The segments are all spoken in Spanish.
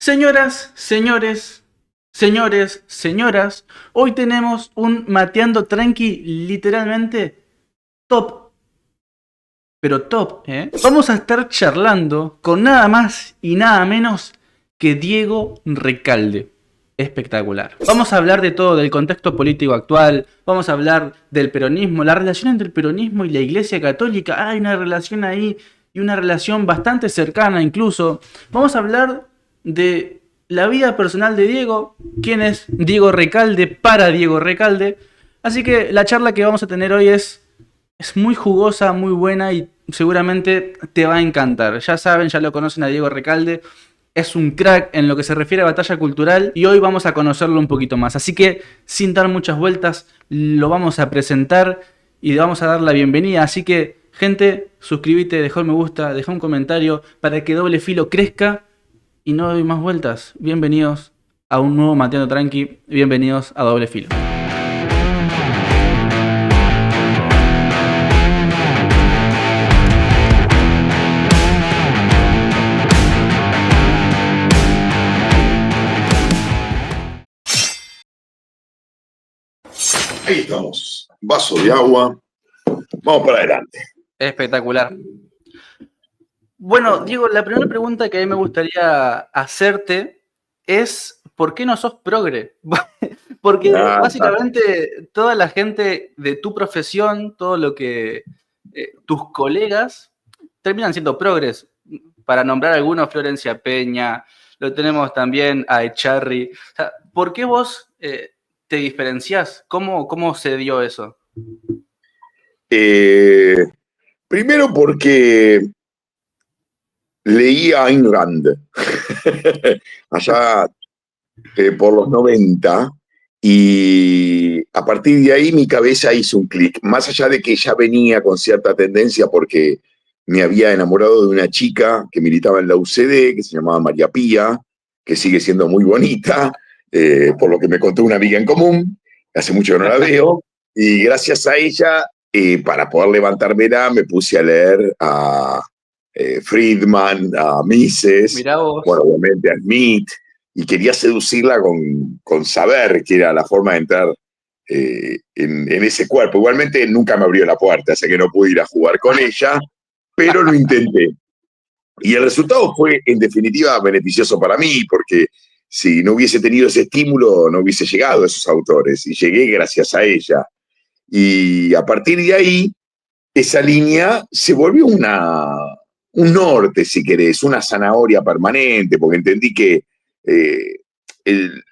Señoras, señores, señores, señoras, hoy tenemos un Mateando Tranqui literalmente top, pero top, ¿eh? Vamos a estar charlando con nada más y nada menos que Diego Recalde. Espectacular. Vamos a hablar de todo, del contexto político actual, vamos a hablar del peronismo, la relación entre el peronismo y la Iglesia Católica. Hay una relación ahí y una relación bastante cercana incluso. Vamos a hablar de la vida personal de Diego, quién es Diego Recalde para Diego Recalde. Así que la charla que vamos a tener hoy es muy jugosa, muy buena y seguramente te va a encantar. Ya saben, ya lo conocen a Diego Recalde. Es un crack en lo que se refiere a batalla cultural y hoy vamos a conocerlo un poquito más. Así que, sin dar muchas vueltas, lo vamos a presentar y le vamos a dar la bienvenida. Así que, gente, suscríbete, deja un me gusta, deja un comentario para que Doble Filo crezca y no doy más vueltas. Bienvenidos a un nuevo Mateando Tranqui, bienvenidos a Doble Filo. Ahí estamos. Vaso de agua. Vamos para adelante. Espectacular. Bueno, Diego, la primera pregunta que a mí me gustaría hacerte es, ¿por qué no sos progre? Porque básicamente toda la gente de tu profesión, todo lo que tus colegas terminan siendo progres. Para nombrar algunos, Florencia Peña, lo tenemos también a Echarri. O sea, ¿por qué vos te diferenciás? ¿Cómo se dio eso? Primero porque leí a Ayn Rand allá por los 90 y a partir de ahí mi cabeza hizo un clic. Más allá de que ya venía con cierta tendencia porque me había enamorado de una chica que militaba en la UCD, que se llamaba María Pía, que sigue siendo muy bonita, por lo que me contó una amiga en común, hace mucho que no la veo, y gracias a ella, para poder levantármela, me puse a leer a Friedman, a Mises, bueno, obviamente a Smith, y quería seducirla con saber que era la forma de entrar en ese cuerpo. Igualmente nunca me abrió la puerta, así que no pude ir a jugar con ella, pero lo intenté. Y el resultado fue, en definitiva, beneficioso para mí, porque si no hubiese tenido ese estímulo, no hubiese llegado a esos autores, y llegué gracias a ella. Y a partir de ahí, esa línea se volvió un norte, si querés, una zanahoria permanente, porque entendí que el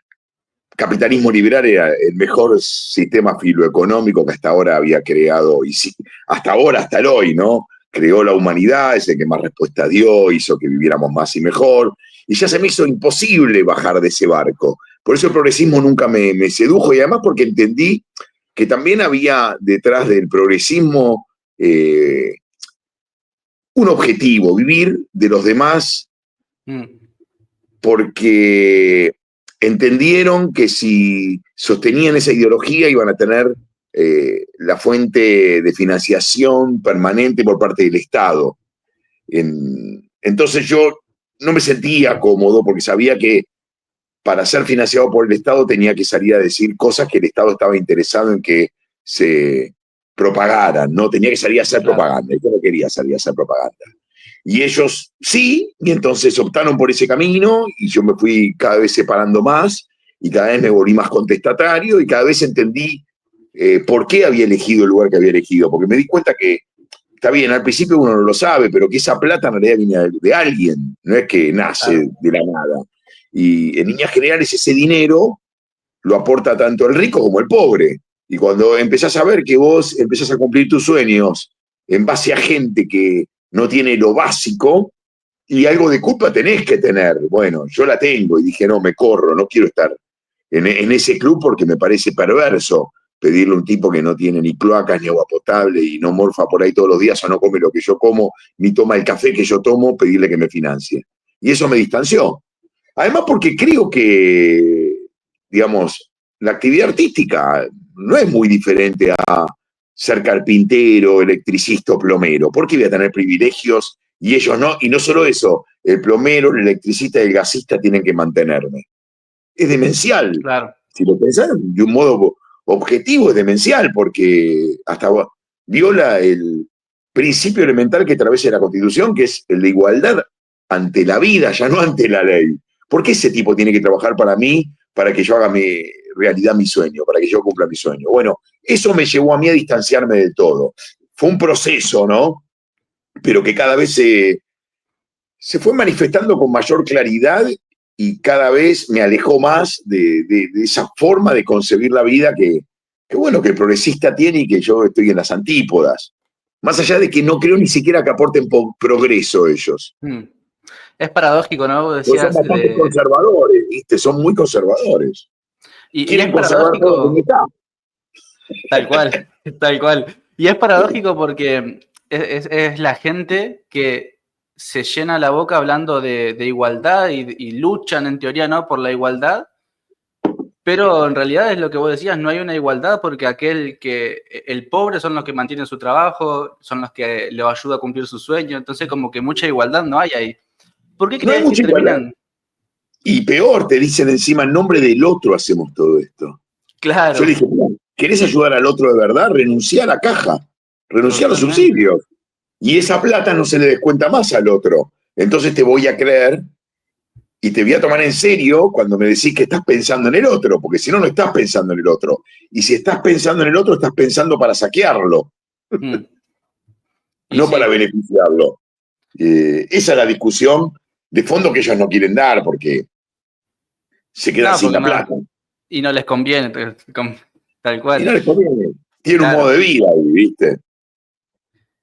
capitalismo liberal era el mejor sistema filoeconómico que hasta ahora había creado, y sí, hasta ahora, hasta el hoy, ¿no? Creó la humanidad, es el que más respuesta dio, hizo que viviéramos más y mejor, y ya se me hizo imposible bajar de ese barco. Por eso el progresismo nunca me sedujo, y además porque entendí que también había detrás del progresismo un objetivo, vivir de los demás, porque entendieron que si sostenían esa ideología iban a tener la fuente de financiación permanente por parte del Estado. Entonces yo no me sentía cómodo porque sabía que para ser financiado por el Estado tenía que salir a decir cosas que el Estado estaba interesado en que se propagaran, no tenía que salir a hacer propaganda. Yo no quería salir a hacer propaganda. Y ellos sí, y entonces optaron por ese camino y yo me fui cada vez separando más y cada vez me volví más contestatario y cada vez entendí por qué había elegido el lugar que había elegido, porque me di cuenta que, está bien, al principio uno no lo sabe, pero que esa plata en realidad viene de alguien, no es que nace de la nada. Y en líneas generales ese dinero lo aporta tanto el rico como el pobre. Y cuando empezás a ver que vos empezás a cumplir tus sueños en base a gente que no tiene lo básico, y algo de culpa tenés que tener. Bueno, yo la tengo y dije, no, me corro, no quiero estar en ese club porque me parece perverso pedirle a un tipo que no tiene ni cloacas ni agua potable y no morfa por ahí todos los días o no come lo que yo como, ni toma el café que yo tomo, pedirle que me financie. Y eso me distanció. Además porque creo que, digamos, la actividad artística no es muy diferente a ser carpintero, electricista o plomero. ¿Por qué voy a tener privilegios y ellos no, y no solo eso, el plomero, el electricista y el gasista tienen que mantenerme. Es demencial. Claro. Si lo pensaron de un modo objetivo, es demencial, porque hasta viola el principio elemental que atraviesa la Constitución, que es el de igualdad ante la vida, ya no ante la ley. ¿Por qué ese tipo tiene que trabajar para mí, para que yo haga realidad mi sueño, para que yo cumpla mi sueño? Bueno, eso me llevó a mí a distanciarme de todo. Fue un proceso, ¿no? Pero que cada vez se fue manifestando con mayor claridad y cada vez me alejó más de esa forma de concebir la vida bueno, que el progresista tiene y que yo estoy en las antípodas. Más allá de que no creo ni siquiera que aporten progreso ellos. Mm. Es paradójico, ¿no? Vos Porque son decías bastante conservadores, ¿viste? Son muy conservadores. y es Quieren conservar todo como paradójico, está. tal cual, tal cual. Y es paradójico porque es la gente que se llena la boca hablando de igualdad y luchan en teoría, ¿no? Por la igualdad, pero en realidad es lo que vos decías, no hay una igualdad porque el pobre son los que mantienen su trabajo, son los que le ayuda a cumplir su sueño, entonces como que mucha igualdad no hay ahí. ¿Por qué No hay crees que mucha igualdad. terminan? Y peor, te dicen encima, en nombre del otro hacemos todo esto. Yo Claro, le dije, ¿querés ayudar al otro de verdad? Renuncia a la caja, renuncia a los totalmente. subsidios. Y esa plata no se le descuenta más al otro. Entonces te voy a creer y te voy a tomar en serio cuando me decís que estás pensando en el otro, porque si no, no estás pensando en el otro. Y si estás pensando en el otro, estás pensando para saquearlo, Mm. Y no para sí, beneficiarlo. Esa es la discusión de fondo que ellos no quieren dar, porque se quedan no, sin porque la no, plata. y no les conviene, tal Y cual, no les conviene. Tienen un modo claro. de vida ahí, ¿viste?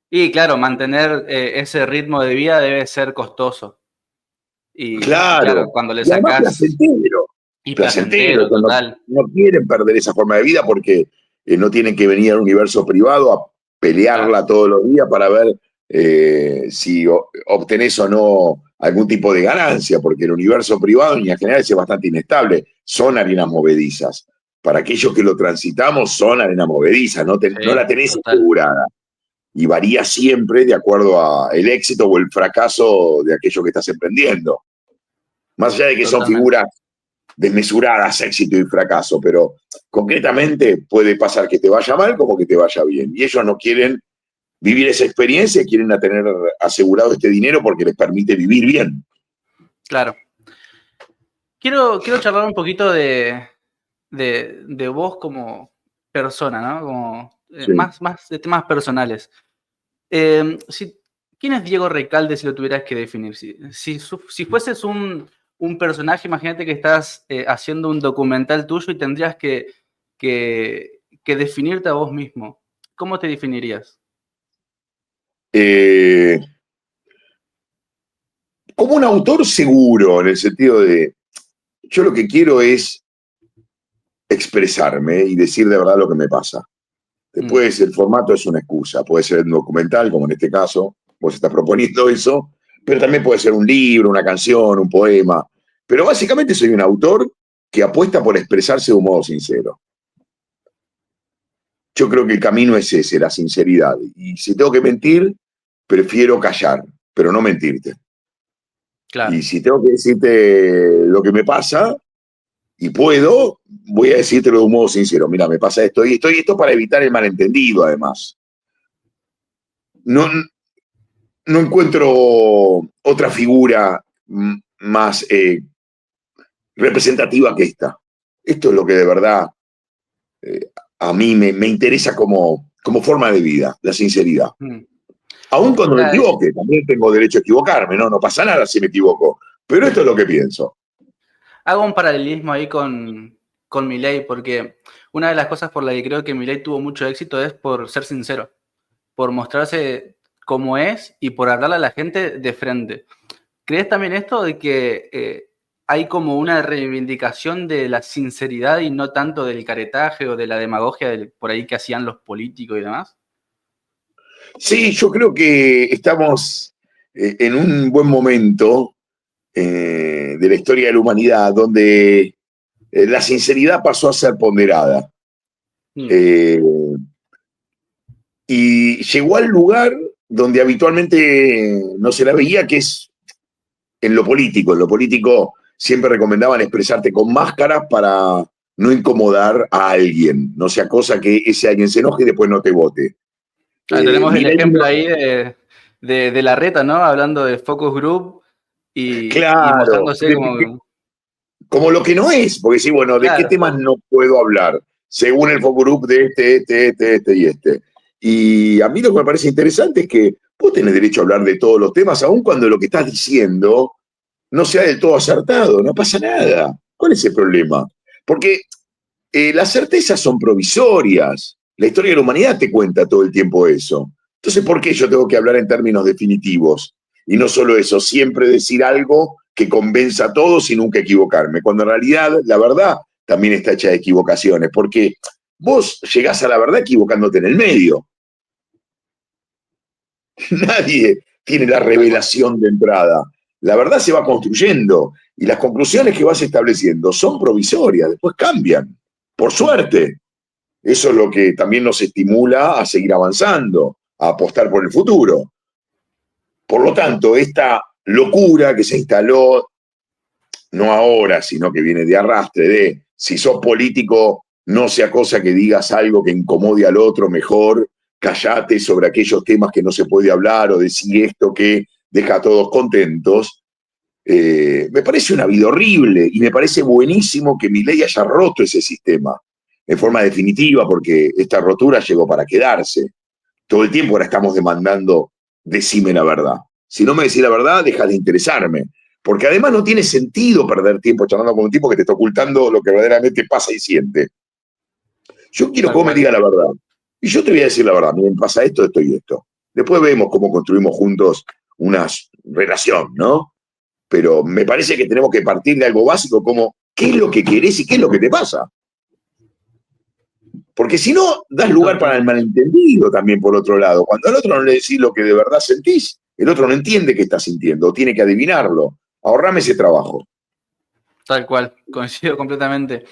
Y claro, mantener ese ritmo de vida debe ser costoso. Y claro, Claro. cuando le Y además sacás, placentero. y Placentero. placentero, Ellos no, total. no quieren perder esa forma de vida porque no tienen que venir al universo privado a Claro, pelearla todos los días para ver si obtenés o no algún tipo de ganancia, porque el universo privado en general es bastante inestable. Son arenas movedizas. Para aquellos que lo transitamos, son arenas movedizas, no sí, la tenés total, asegurada. Y varía siempre de acuerdo al éxito o el fracaso de aquello que estás emprendiendo. Más allá de que son totalmente. figuras desmesuradas, éxito y fracaso, pero concretamente puede pasar que te vaya mal como que te vaya bien. Y ellos no quieren vivir esa experiencia, quieren tener asegurado este dinero porque les permite vivir bien. Claro. Quiero charlar un poquito de vos como persona, ¿no? Como Sí. más de temas personales. Eh, si, ¿Quién es Diego Recalde si lo tuvieras que definir? Si fueses un personaje, imagínate que estás haciendo un documental tuyo y tendrías que definirte a vos mismo. ¿Cómo te definirías? Eh, Como un autor seguro, en el sentido de, yo lo que quiero es expresarme y decir de verdad lo que me pasa. Mm, Después el formato es una excusa, puede ser un documental, como en este caso, vos estás proponiendo eso, pero también puede ser un libro, una canción, un poema. Pero básicamente soy un autor que apuesta por expresarse de un modo sincero. Yo creo que el camino es ese, la sinceridad. Y si tengo que mentir, prefiero callar, pero no mentirte. claro, Y si tengo que decirte lo que me pasa, y puedo, voy a decírtelo de un modo sincero. Mira, me pasa esto y esto y esto para evitar el malentendido, además. No, no encuentro otra figura más representativa que esta. Esto es lo que de verdad eh, a mí me interesa como forma de vida, la sinceridad. mm. Aún cuando me Claro, equivoque, también tengo derecho a equivocarme, ¿no? No pasa nada si me equivoco. Pero esto es lo que pienso. hago un paralelismo ahí con Milei, porque una de las cosas por las que creo que Milei tuvo mucho éxito es por ser sincero, por mostrarse como es y por hablarle a la gente de frente. ¿Crees también esto de que hay como una reivindicación de la sinceridad y no tanto del caretaje o de la demagogia por ahí que hacían los políticos y demás? Sí, yo creo que estamos en un buen momento de la historia de la humanidad donde la sinceridad pasó a ser ponderada. Mm, Eh, y llegó al lugar donde habitualmente no se la veía, que es en lo político. En lo político siempre recomendaban expresarte con máscaras para no incomodar a alguien, no sea cosa que ese alguien se enoje y después no te vote. Tenemos el Milei ejemplo ahí de Larreta, ¿no? Hablando de focus group y claro, mostrándose como... como lo que no es, porque sí, bueno, ¿de qué Claro, temas no puedo hablar? Según el focus group de este y este. Y a mí lo que me parece interesante es que vos tenés derecho a hablar de todos los temas, aun cuando lo que estás diciendo no sea del todo acertado, no pasa nada. ¿Cuál es el problema? Porque las certezas son provisorias. La historia de la humanidad te cuenta todo el tiempo eso. Entonces, ¿por qué yo tengo que hablar en términos definitivos? Y no solo eso, siempre decir algo que convenza a todos y nunca equivocarme. Cuando en realidad la verdad también está hecha de equivocaciones, porque vos llegás a la verdad equivocándote en el medio. Nadie tiene la tal cual. revelación de entrada. La verdad se va construyendo y las conclusiones que vas estableciendo son provisorias, después cambian, por suerte. Eso es lo que también nos estimula a seguir avanzando, a apostar por el futuro. Por lo tanto, esta locura que se instaló, no ahora, sino que viene de arrastre, de si sos político, no sea cosa que digas algo que incomode al otro, mejor callate sobre aquellos temas que no se puede hablar o decir esto que deja a todos contentos. Me parece una vida horrible y me parece buenísimo que Milei haya roto ese sistema en forma definitiva, porque esta rotura llegó para quedarse. Todo el tiempo ahora estamos demandando, decime la verdad. Si no me decís la verdad, deja de interesarme. Porque además no tiene sentido perder tiempo charlando con un tipo que te está ocultando lo que verdaderamente pasa y siente. Yo quiero que Tal vos me cual. digas la verdad. Y yo te voy a decir la verdad. Miren, pasa esto, esto y esto. Después vemos cómo construimos juntos una relación, ¿no? Pero me parece que tenemos que partir de algo básico como qué es lo que querés y qué es lo que te pasa. Porque si no, das lugar para el Totalmente. malentendido también por otro lado. Cuando al otro no le decís lo que de verdad sentís, el otro no entiende qué está sintiendo, o tiene que adivinarlo. Ahorrame ese trabajo. Tal cual. Coincido completamente.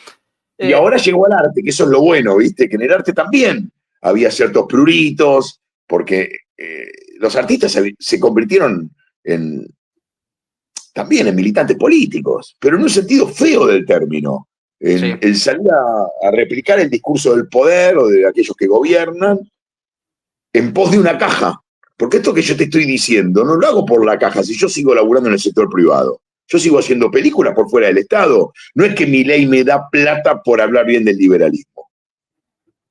Y Eh, ahora llegó al arte, que eso es lo bueno, ¿viste? Que en el arte también había ciertos pruritos, porque los artistas se convirtieron en, también en militantes políticos, pero en un sentido feo del término. En sí. el salir a replicar el discurso del poder o de aquellos que gobiernan en pos de una caja. Porque esto que yo te estoy diciendo no lo hago por la caja, si yo sigo laburando en el sector privado. Yo sigo haciendo películas por fuera del Estado. No es que mi ley me da plata por hablar bien del liberalismo.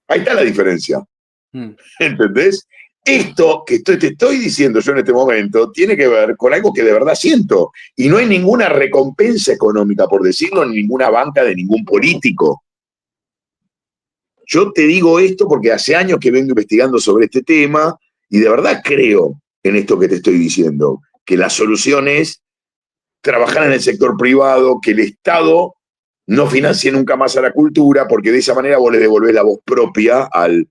Ahí está la diferencia. Mm. ¿Entendés? Esto que te estoy diciendo yo en este momento tiene que ver con algo que de verdad siento. Y no hay ninguna recompensa económica, por decirlo, ni ninguna banca de ningún político. Yo te digo esto porque hace años que vengo investigando sobre este tema y de verdad creo en esto que te estoy diciendo, que la solución es trabajar en el sector privado, que el Estado no financie nunca más a la cultura, porque de esa manera vos le devolvés la voz propia al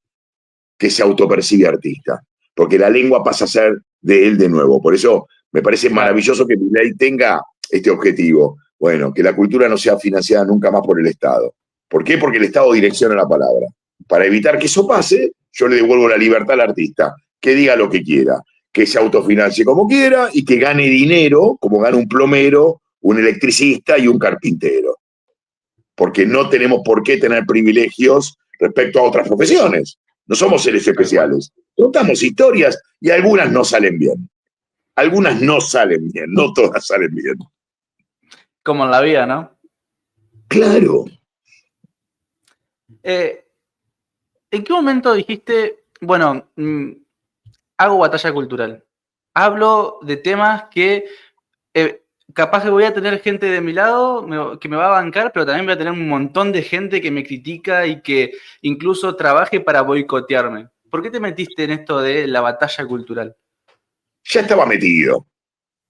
que se autopercibe artista, porque la lengua pasa a ser de él de nuevo. Por eso me parece Claro. maravilloso que Milei tenga este objetivo. Bueno, que la cultura no sea financiada nunca más por el Estado. ¿Por qué? Porque el Estado direcciona la palabra. Para evitar que eso pase, yo le devuelvo la libertad al artista, que diga lo que quiera, que se autofinancie como quiera y que gane dinero, como gana un plomero, un electricista y un carpintero. Porque no tenemos por qué tener privilegios respecto a otras profesiones. No somos seres Tal cual. especiales. Contamos historias y algunas no salen bien. Algunas no salen bien, no todas salen bien. Como en la vida, ¿no? Claro. Eh, ¿En qué momento dijiste, bueno, hago batalla cultural? Hablo de temas que capaz que voy a tener gente de mi lado que me va a bancar, pero también voy a tener un montón de gente que me critica y que incluso trabaje para boicotearme. ¿Por qué te metiste en esto de la batalla cultural? Ya estaba metido.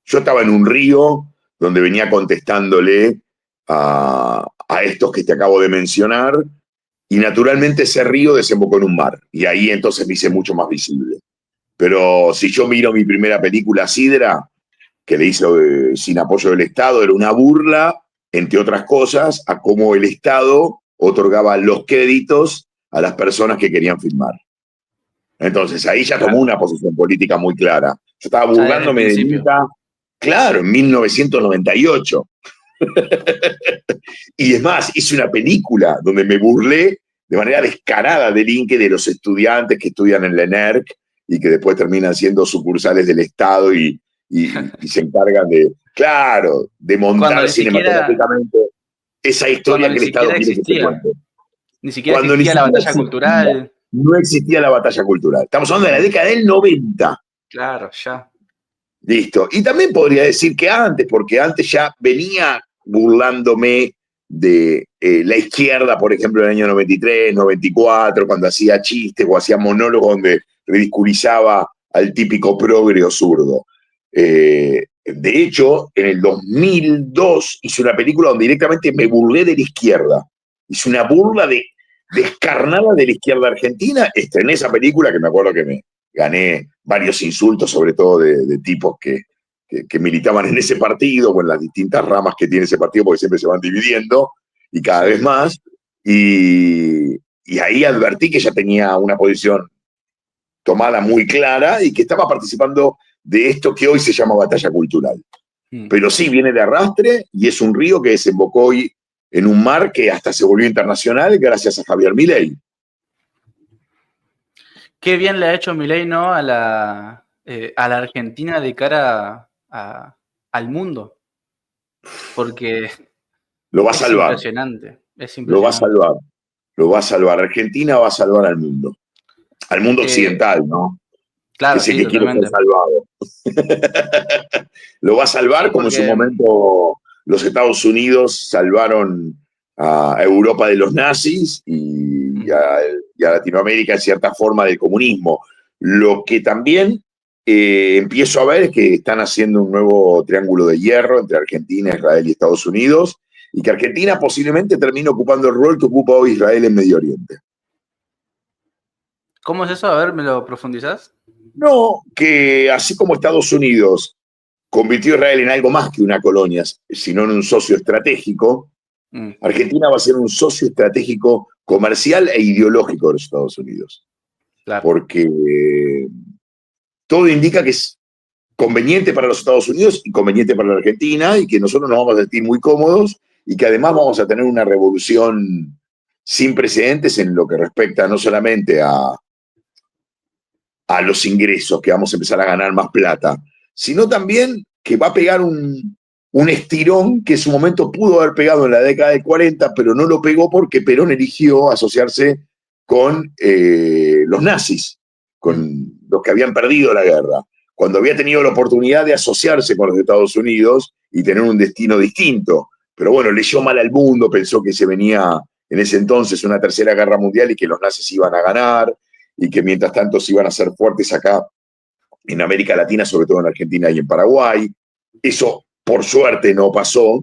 Yo estaba en un río donde venía contestándole a estos que te acabo de mencionar y naturalmente ese río desembocó en un mar y ahí entonces me hice mucho más visible. Pero si yo miro mi primera película, Sidra, que le hizo sin apoyo del Estado, era una burla, entre otras cosas, a cómo el Estado otorgaba los créditos a las personas que querían filmar. Entonces ahí ya tomó Claro. una posición política muy clara. Yo estaba Ya desde el burlándome del principio. Inca, claro, en 1998. Y es más, hice una película donde me burlé de manera descarada del Inca y de los estudiantes que estudian en la ENERC y que después terminan siendo sucursales del Estado y se encargan de, claro, de Cuando montar ni siquiera, cinematográficamente esa cuando historia ni que el Estado siquiera quiere que se existía. cuente. Ni siquiera Cuando ni existía la siquiera batalla existía, cultural. no existía la batalla cultural. Estamos hablando de la Mm, década del 90. claro, ya. Listo. Y también podría decir que antes, porque antes ya venía burlándome de la izquierda, por ejemplo, en el año 93, 94, cuando hacía chistes o hacía monólogos donde ridiculizaba al típico progre o zurdo. De hecho, en el 2002 hice una película donde directamente me burlé de la izquierda. Hice una burla descarnada de la izquierda argentina. Estrené esa película que me acuerdo que me gané varios insultos, sobre todo de tipos que militaban en ese partido, o en las distintas ramas que tiene ese partido, porque siempre se van dividiendo, y cada Sí. vez más. Y ahí advertí que ya tenía una posición tomada muy clara y que estaba participando de esto que hoy se llama batalla cultural. Mm. Pero sí viene de arrastre y es un río que desembocó hoy en un mar que hasta se volvió internacional gracias a Javier Milei. Qué bien le ha hecho Milei, ¿no? A la Argentina de cara al mundo. Porque Lo va a es salvar, impresionante. Es lo va a impresionante. salvar, lo va a salvar. Argentina va a salvar al mundo Eh, occidental, ¿no? Que claro, es el sí, que quiere ser totalmente. salvado. Lo va a Sí, salvar como en su porque momento los Estados Unidos salvaron a Europa de los nazis mm, y a Latinoamérica en cierta forma del comunismo. Lo que también empiezo a ver es que están haciendo un nuevo triángulo de hierro entre Argentina, Israel y Estados Unidos, y que Argentina posiblemente termine ocupando el rol que ocupa hoy Israel en Medio Oriente. ¿cómo es eso? A ver, ¿me lo profundizás? No, que así como Estados Unidos convirtió a Israel en algo más que una colonia, sino en un socio estratégico, Mm, Argentina va a ser un socio estratégico comercial e ideológico de los Estados Unidos, claro. porque todo indica que es conveniente para los Estados Unidos y conveniente para la Argentina y que nosotros nos vamos a sentir muy cómodos y que además vamos a tener una revolución sin precedentes en lo que respecta no solamente a los ingresos, que vamos a empezar a ganar más plata, sino también que va a pegar un estirón que en su momento pudo haber pegado en la década del 40, pero no lo pegó porque Perón eligió asociarse con los nazis, Mm, con los que habían perdido la guerra, cuando había tenido la oportunidad de asociarse con los Estados Unidos y tener un destino distinto. Pero bueno, leyó mal al mundo, pensó que se venía en ese entonces una tercera guerra mundial y que los nazis iban a ganar, y que mientras tanto se iban a hacer fuertes acá en América Latina, sobre todo en Argentina y en Paraguay. Eso, por suerte, no pasó.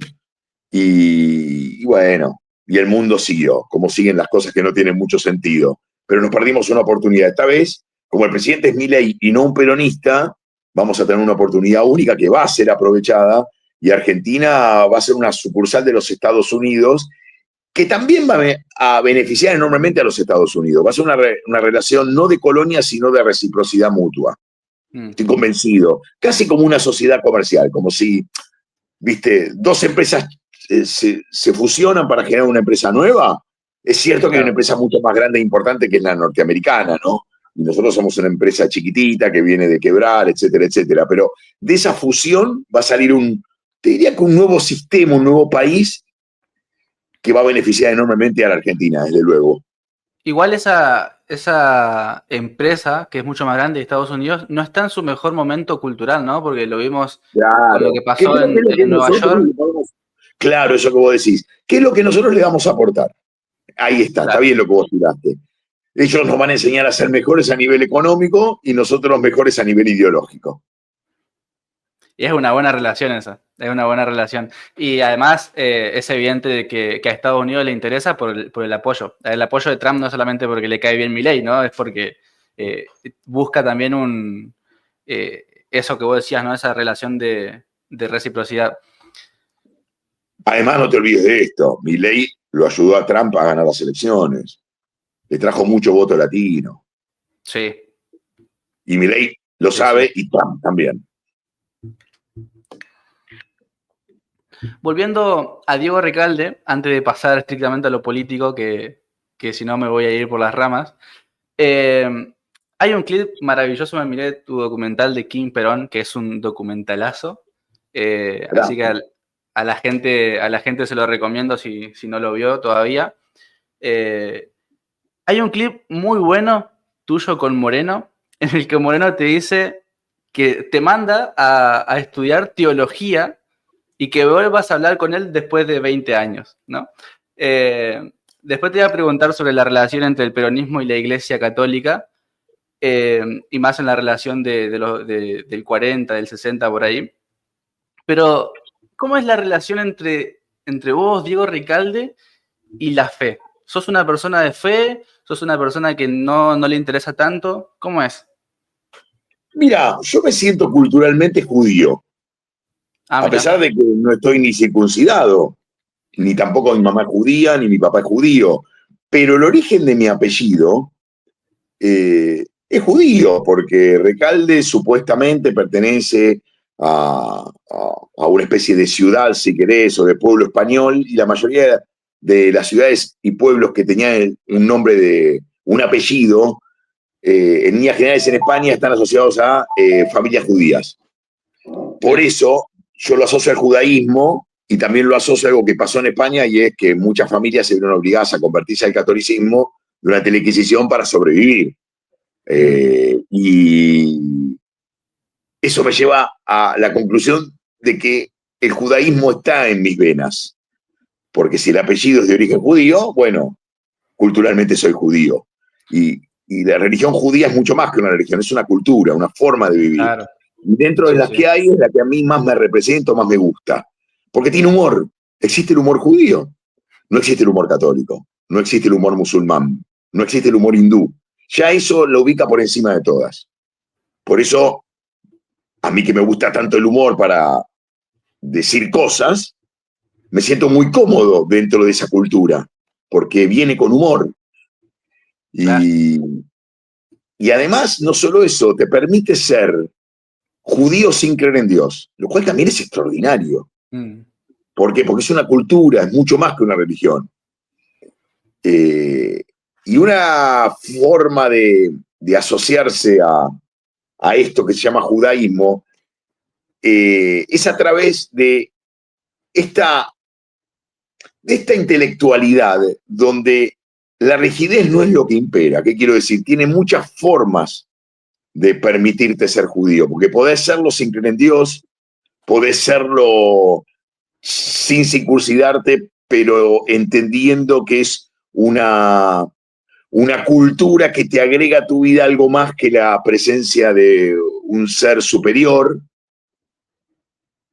Y bueno, y el mundo siguió, como siguen las cosas que no tienen mucho sentido. Pero nos perdimos una oportunidad. Esta vez, como el presidente es Milei y no un peronista, vamos a tener una oportunidad única que va a ser aprovechada y Argentina va a ser una sucursal de los Estados Unidos que también va a beneficiar enormemente a los Estados Unidos. Va a ser una relación no de colonia, sino de reciprocidad mutua. mm, Estoy convencido. Casi como una sociedad comercial, como si, viste, dos empresas se fusionan para generar una empresa nueva. Es cierto que hay una claro. empresa mucho más grande e importante que es la norteamericana, ¿no? Y nosotros somos una empresa chiquitita que viene de quebrar, etcétera, etcétera. Pero de esa fusión va a salir te diría que un nuevo sistema, un nuevo país que va a beneficiar enormemente a la Argentina, desde luego. Igual esa empresa, que es mucho más grande de Estados Unidos, no está en su mejor momento cultural, ¿no? Porque lo vimos con lo Claro. que ¿Qué pasó creo que es lo que en Nueva nosotros York. le podemos... Claro, eso que vos decís. ¿Qué es lo que nosotros le vamos a aportar? Ahí está Claro. bien lo que vos tiraste. Ellos nos van a enseñar a ser mejores a nivel económico y nosotros mejores a nivel ideológico. Y es una buena relación esa, es una buena relación. Y además es evidente de que a Estados Unidos le interesa por el apoyo. El apoyo de Trump no solamente porque le cae bien Milei, ¿no? Es porque busca también eso que vos decías, ¿no? Esa relación de reciprocidad. Además, no te olvides de esto. Milei lo ayudó a Trump a ganar las elecciones. Le trajo mucho voto latino. Sí. Y Milei lo Sí, sí. sabe y Trump también. Volviendo a Diego Recalde, antes de pasar estrictamente a lo político, que si no me voy a ir por las ramas, hay un clip maravilloso, me miré tu documental de Kim Perón, que es un documentalazo, así que a la gente se lo recomiendo si no lo vio todavía. Eh, Hay un clip muy bueno tuyo con Moreno, en el que Moreno te dice que te manda a estudiar teología y que vuelvas a hablar con él después de 20 años, ¿no? Después te voy a preguntar sobre la relación entre el peronismo y la Iglesia Católica, y más en la relación del 40, del 60 por ahí. Pero, ¿cómo es la relación entre vos, Diego Recalde, y la fe? ¿Sos una persona de fe? ¿Sos una persona que no le interesa tanto? ¿Cómo es? Mira, yo me siento culturalmente judío, Ah, a mira. pesar de que no estoy ni circuncidado, ni tampoco mi mamá es judía, ni mi papá es judío, pero el origen de mi apellido es judío, porque Recalde supuestamente pertenece a una especie de ciudad, si querés, o de pueblo español, y la mayoría de las ciudades y pueblos que tenían un nombre de un apellido, en líneas generales en España, están asociados a familias judías. Por Mira. eso yo lo asocio al judaísmo y también lo asocio a algo que pasó en España y es que muchas familias se vieron obligadas a convertirse al catolicismo durante la Inquisición para sobrevivir. Mm, Y eso me lleva a la conclusión de que el judaísmo está en mis venas, porque si el apellido es de origen judío, bueno, culturalmente soy judío. Y la religión judía es mucho más que una religión, es una cultura, una forma de vivir. claro. Y dentro de Sí, las sí. que hay es la que a mí más me representa, más me gusta. Porque tiene humor. Existe el humor judío, no existe el humor católico, no existe el humor musulmán, no existe el humor hindú. Ya eso lo ubica por encima de todas. Por eso, a mí que me gusta tanto el humor para decir cosas, me siento muy cómodo dentro de esa cultura, porque viene con humor. Claro. Y, y además, no solo eso, te permite ser judío sin creer en Dios, lo cual también es extraordinario. Mm, ¿Por qué? Porque es una cultura, es mucho más que una religión. Eh, y una forma de asociarse a, esto que se llama judaísmo es a través esta, de esta intelectualidad donde la rigidez no es lo que impera. ¿Qué quiero decir? Tiene muchas formas de permitirte ser judío, porque podés serlo sin creer en Dios, podés serlo sin circuncidarte, pero entendiendo que es una cultura que te agrega a tu vida algo más que la presencia de un ser superior.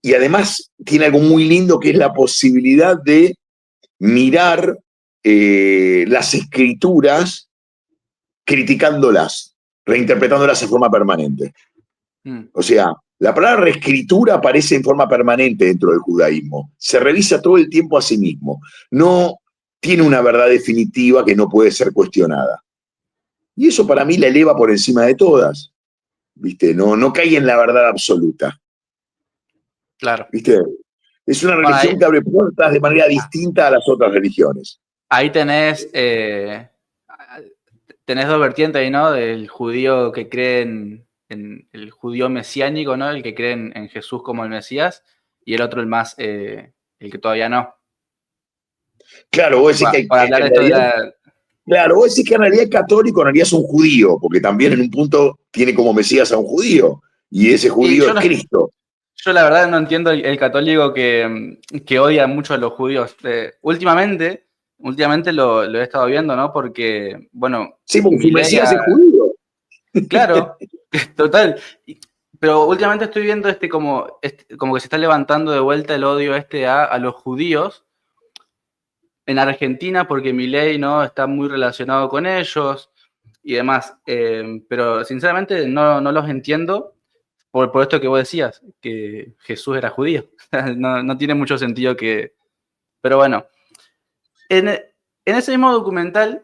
Y además tiene algo muy lindo que es la posibilidad de mirar las escrituras criticándolas, reinterpretándolas en forma permanente. mm, O sea, la palabra reescritura aparece en forma permanente dentro del judaísmo. Se revisa todo el tiempo a sí mismo. No tiene una verdad definitiva que no puede ser cuestionada. Y eso para mí la eleva por encima de todas. ¿Viste? No cae en la verdad absoluta. claro. ¿Viste? Es una Bueno, religión que abre puertas de manera distinta a las otras religiones. ahí tenés dos vertientes ahí, ¿no? Del judío que cree en el judío mesiánico, ¿no? El que cree en Jesús como el Mesías, y el otro, el que todavía no. Claro, vos decís que Para hablar de en esto de realidad, la... claro, vos decís que en realidad es católico, en realidad es un judío, porque también en un punto tiene como Mesías a un judío, y ese Y judío es Cristo. yo la verdad no entiendo el católico que odia mucho a los judíos. Últimamente lo he estado viendo, ¿no? Porque, bueno, Sí, porque su Milei Mesías ha... es judío. Claro, total. Pero últimamente estoy viendo como que se está levantando de vuelta el odio a los judíos en Argentina porque Milei, ¿no? Está muy relacionado con ellos y demás. Pero sinceramente no los entiendo por esto que vos decías, que Jesús era judío. No tiene mucho sentido que... Pero bueno, en ese mismo documental,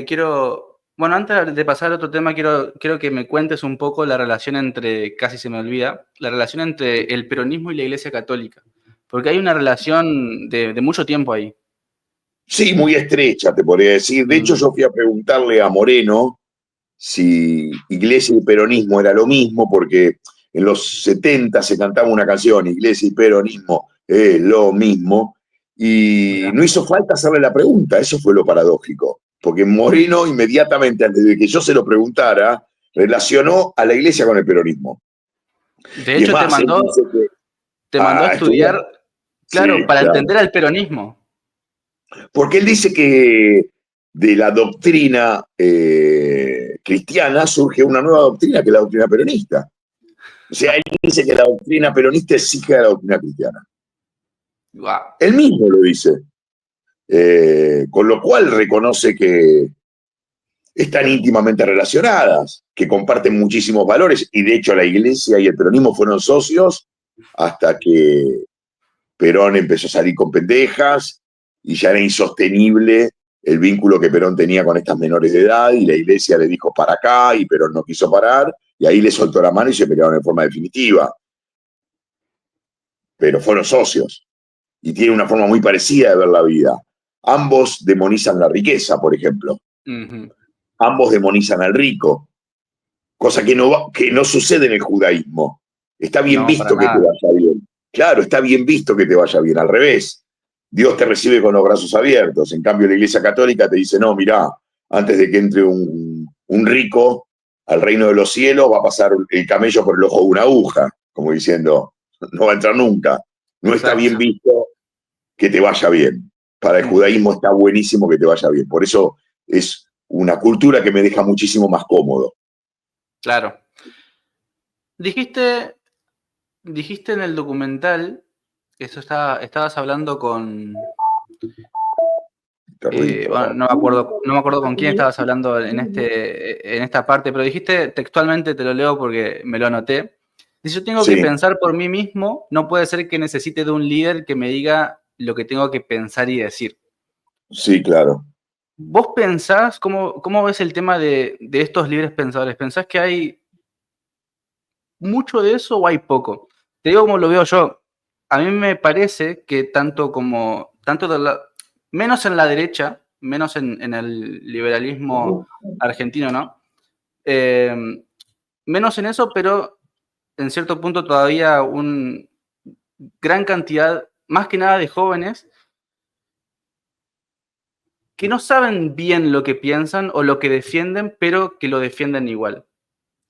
quiero Bueno, antes de pasar a otro tema, quiero que me cuentes un poco la relación entre, casi se me olvida, la relación entre el peronismo y la Iglesia Católica. Porque hay una relación de mucho tiempo ahí. Sí, muy estrecha, te podría decir. De hecho, Mm, yo fui a preguntarle a Moreno si iglesia y peronismo era lo mismo, porque en los 70 se cantaba una canción, iglesia y peronismo es lo mismo, y mira. no hizo falta hacerle la pregunta, eso fue lo paradójico, porque Moreno inmediatamente, antes de que yo se lo preguntara, relacionó a la iglesia con el peronismo. De Y es hecho, más, él dice que te mandó a a estudiar, estudiar, claro, sí, para claro, entender al peronismo. porque él dice que de la doctrina cristiana surge una nueva doctrina que es la doctrina peronista. O sea, él dice que la doctrina peronista es hija de la doctrina cristiana. Guau. Él mismo lo dice. Con lo cual reconoce que están íntimamente relacionadas, que comparten muchísimos valores, y de hecho la iglesia y el peronismo fueron socios hasta que Perón empezó a salir con pendejas y ya era insostenible el vínculo que Perón tenía con estas menores de edad y la iglesia le dijo para acá y Perón no quiso parar y ahí le soltó la mano y se pelearon en forma definitiva, pero fueron socios y tienen una forma muy parecida de ver la vida. Ambos demonizan la riqueza, por ejemplo. Ujú. Ambos demonizan al rico, cosa que no sucede en el judaísmo. Está bien No, para visto que te nada. vaya bien. Claro, está bien visto que te vaya bien. Al revés, Dios te recibe con los brazos abiertos. En cambio, la Iglesia Católica te dice, no, mirá, antes de que entre un rico al reino de los cielos, va a pasar el camello por el ojo de una aguja, como diciendo, no va a entrar nunca. No está bien Exacto. visto que te vaya bien. Para el Ujú. judaísmo está buenísimo que te vaya bien. Por eso es una cultura que me deja muchísimo más cómodo. Claro. Dijiste, dijiste en el documental, estabas hablando con, Perrito. bueno, no me acuerdo con quién estabas hablando en esta parte, pero dijiste textualmente, te lo leo porque me lo anoté. Si yo tengo que Sí, pensar por mí mismo, no puede ser que necesite de un líder que me diga lo que tengo que pensar y decir. sí, claro. ¿Vos pensás, cómo ves el tema de estos libres pensadores? ¿Pensás que hay mucho de eso o hay poco? Te digo cómo lo veo yo. A mí me parece que tanto menos en la derecha, menos en el liberalismo argentino, ¿no? Eh, Menos en eso, pero en cierto punto todavía una gran cantidad, más que nada de jóvenes, que no saben bien lo que piensan o lo que defienden, pero que lo defienden igual.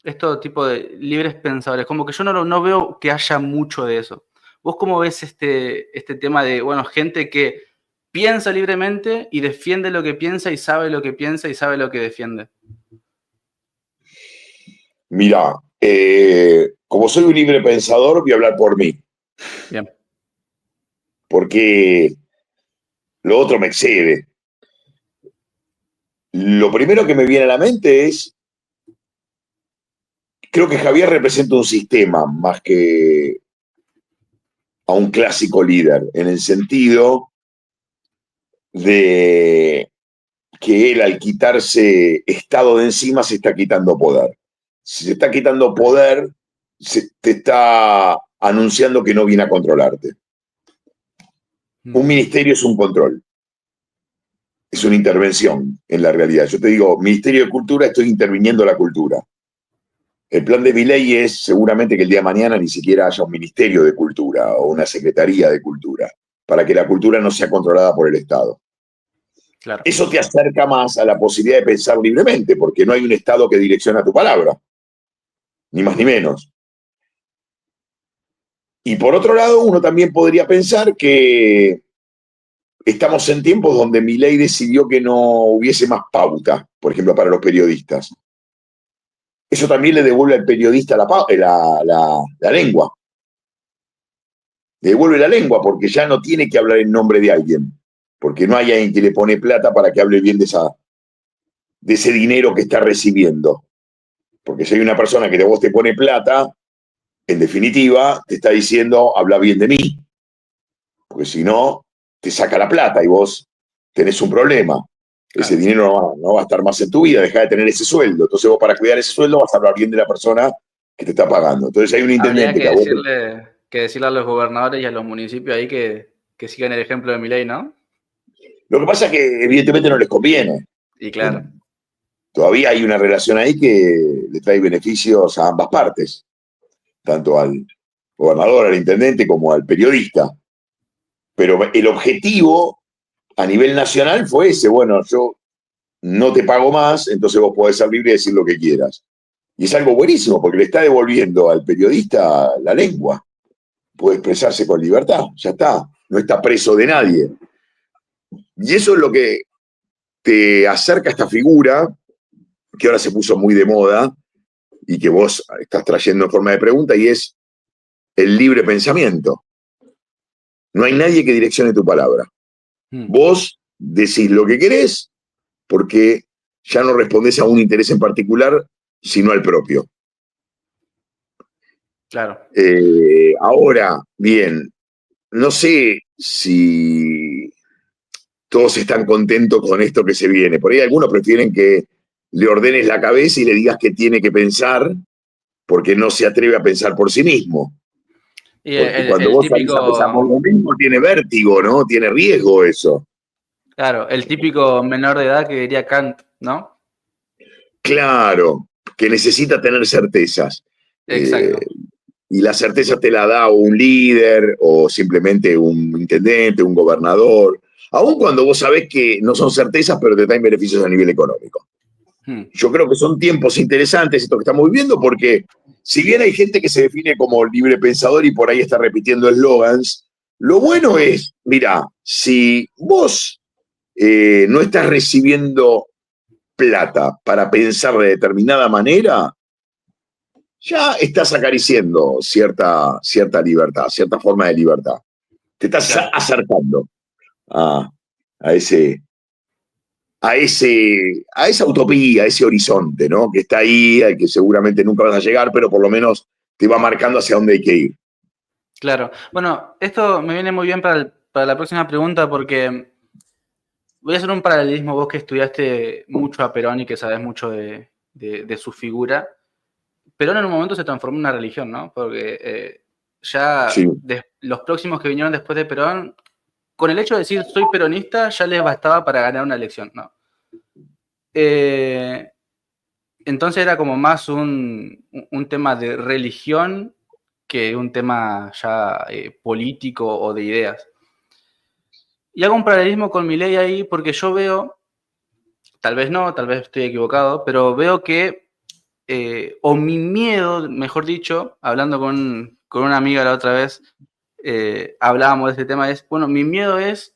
Esto tipo de libres pensadores, como que yo no veo que haya mucho de eso. ¿Vos cómo ves este tema de, bueno, gente que piensa libremente y defiende lo que piensa y sabe lo que piensa y sabe lo que defiende? Mira, como soy un libre pensador, voy a hablar por mí, Bien. porque lo otro me excede. Lo primero que me viene a la mente es, creo que Javier representa un sistema más que a un clásico líder, en el sentido de que él al quitarse Estado de encima se está quitando poder. Si se está quitando poder, te está anunciando que no viene a controlarte. Un Ujú. ministerio es un control, es una intervención en la realidad. Yo te digo, Ministerio de Cultura, estoy interviniendo la cultura. El plan de Milei es seguramente que el día de mañana ni siquiera haya un Ministerio de Cultura o una Secretaría de Cultura, para que la cultura no sea controlada por el Estado. Claro. Eso te acerca más a la posibilidad de pensar libremente, porque no hay un Estado que direcciona tu palabra, ni más ni menos. Y por otro lado, uno también podría pensar que estamos en tiempos donde Milei decidió que no hubiese más pauta, por ejemplo, para los periodistas. Eso también le devuelve al periodista la lengua. Le devuelve la lengua porque ya no tiene que hablar en nombre de alguien. Porque no hay alguien que le pone plata para que hable bien de ese dinero que está recibiendo. Porque si hay una persona que de vos te pone plata, en definitiva, te está diciendo, habla bien de mí. Porque si no, te saca la plata y vos tenés un problema. Ese Claro. dinero no va a estar más en tu vida, deja de tener ese sueldo. Entonces vos para cuidar ese sueldo vas a hablar bien de la persona que te está pagando. Entonces hay un Habría intendente que a vos que decirle a los gobernadores y a los municipios ahí que sigan el ejemplo de Milei, ¿no? Lo que pasa es que evidentemente no les conviene. Y claro, Todavía hay una relación ahí que le trae beneficios a ambas partes, tanto al gobernador, al intendente, como al periodista. Pero el objetivo a nivel nacional fue ese, bueno, yo no te pago más, entonces vos podés ser libre de decir lo que quieras. Y es algo buenísimo, porque le está devolviendo al periodista la lengua. Puede expresarse con libertad, ya está, no está preso de nadie. Y eso es lo que te acerca a esta figura, que ahora se puso muy de moda y que vos estás trayendo en forma de pregunta, y es el libre pensamiento. No hay nadie que direccione tu palabra. mm, Vos decís lo que querés porque ya no respondés a un interés en particular, sino al propio. claro. Ahora, bien, no sé si todos están contentos con esto que se viene. Por ahí algunos prefieren que le ordenes la cabeza y le digas que tiene que pensar porque no se atreve a pensar por sí mismo. Y Porque cuando el vos salís a pensar por típico, vos mismo, tiene vértigo, ¿no? Tiene riesgo eso. claro, el típico menor de edad que diría Kant, ¿no? Claro, que necesita tener certezas. Eh, Exacto, y la certeza te la da un líder o simplemente un intendente, un gobernador, aun cuando vos sabés que no son certezas, pero te traen beneficios a nivel económico. mm, Yo creo que son tiempos interesantes esto que estamos viviendo porque si bien hay gente que se define como libre pensador y por ahí está repitiendo eslogans, lo bueno es, mira, si vos no estás recibiendo plata para pensar de determinada manera, ya estás acariciando cierta libertad, cierta forma de libertad. Te estás claro. acercando a, a ese, a esa utopía, a ese horizonte, ¿no? Que está ahí, al que seguramente nunca vas a llegar, pero por lo menos te va marcando hacia dónde hay que ir. Claro. Bueno, esto me viene muy bien para la próxima pregunta porque voy a hacer un paralelismo, vos que estudiaste mucho a Perón y que sabés mucho de su figura. Perón en un momento se transformó en una religión, ¿no? Porque Sí. los próximos que vinieron después de Perón, con el hecho de decir soy peronista, ya les bastaba para ganar una elección, ¿no? Eh, entonces era como más un tema de religión que un tema ya político o de ideas. Y hago un paralelismo con mi ley ahí porque yo veo, tal vez no, tal vez estoy equivocado, pero veo que, o mi miedo, mejor dicho, hablando con una amiga la otra vez, hablábamos de este tema, es, bueno, mi miedo es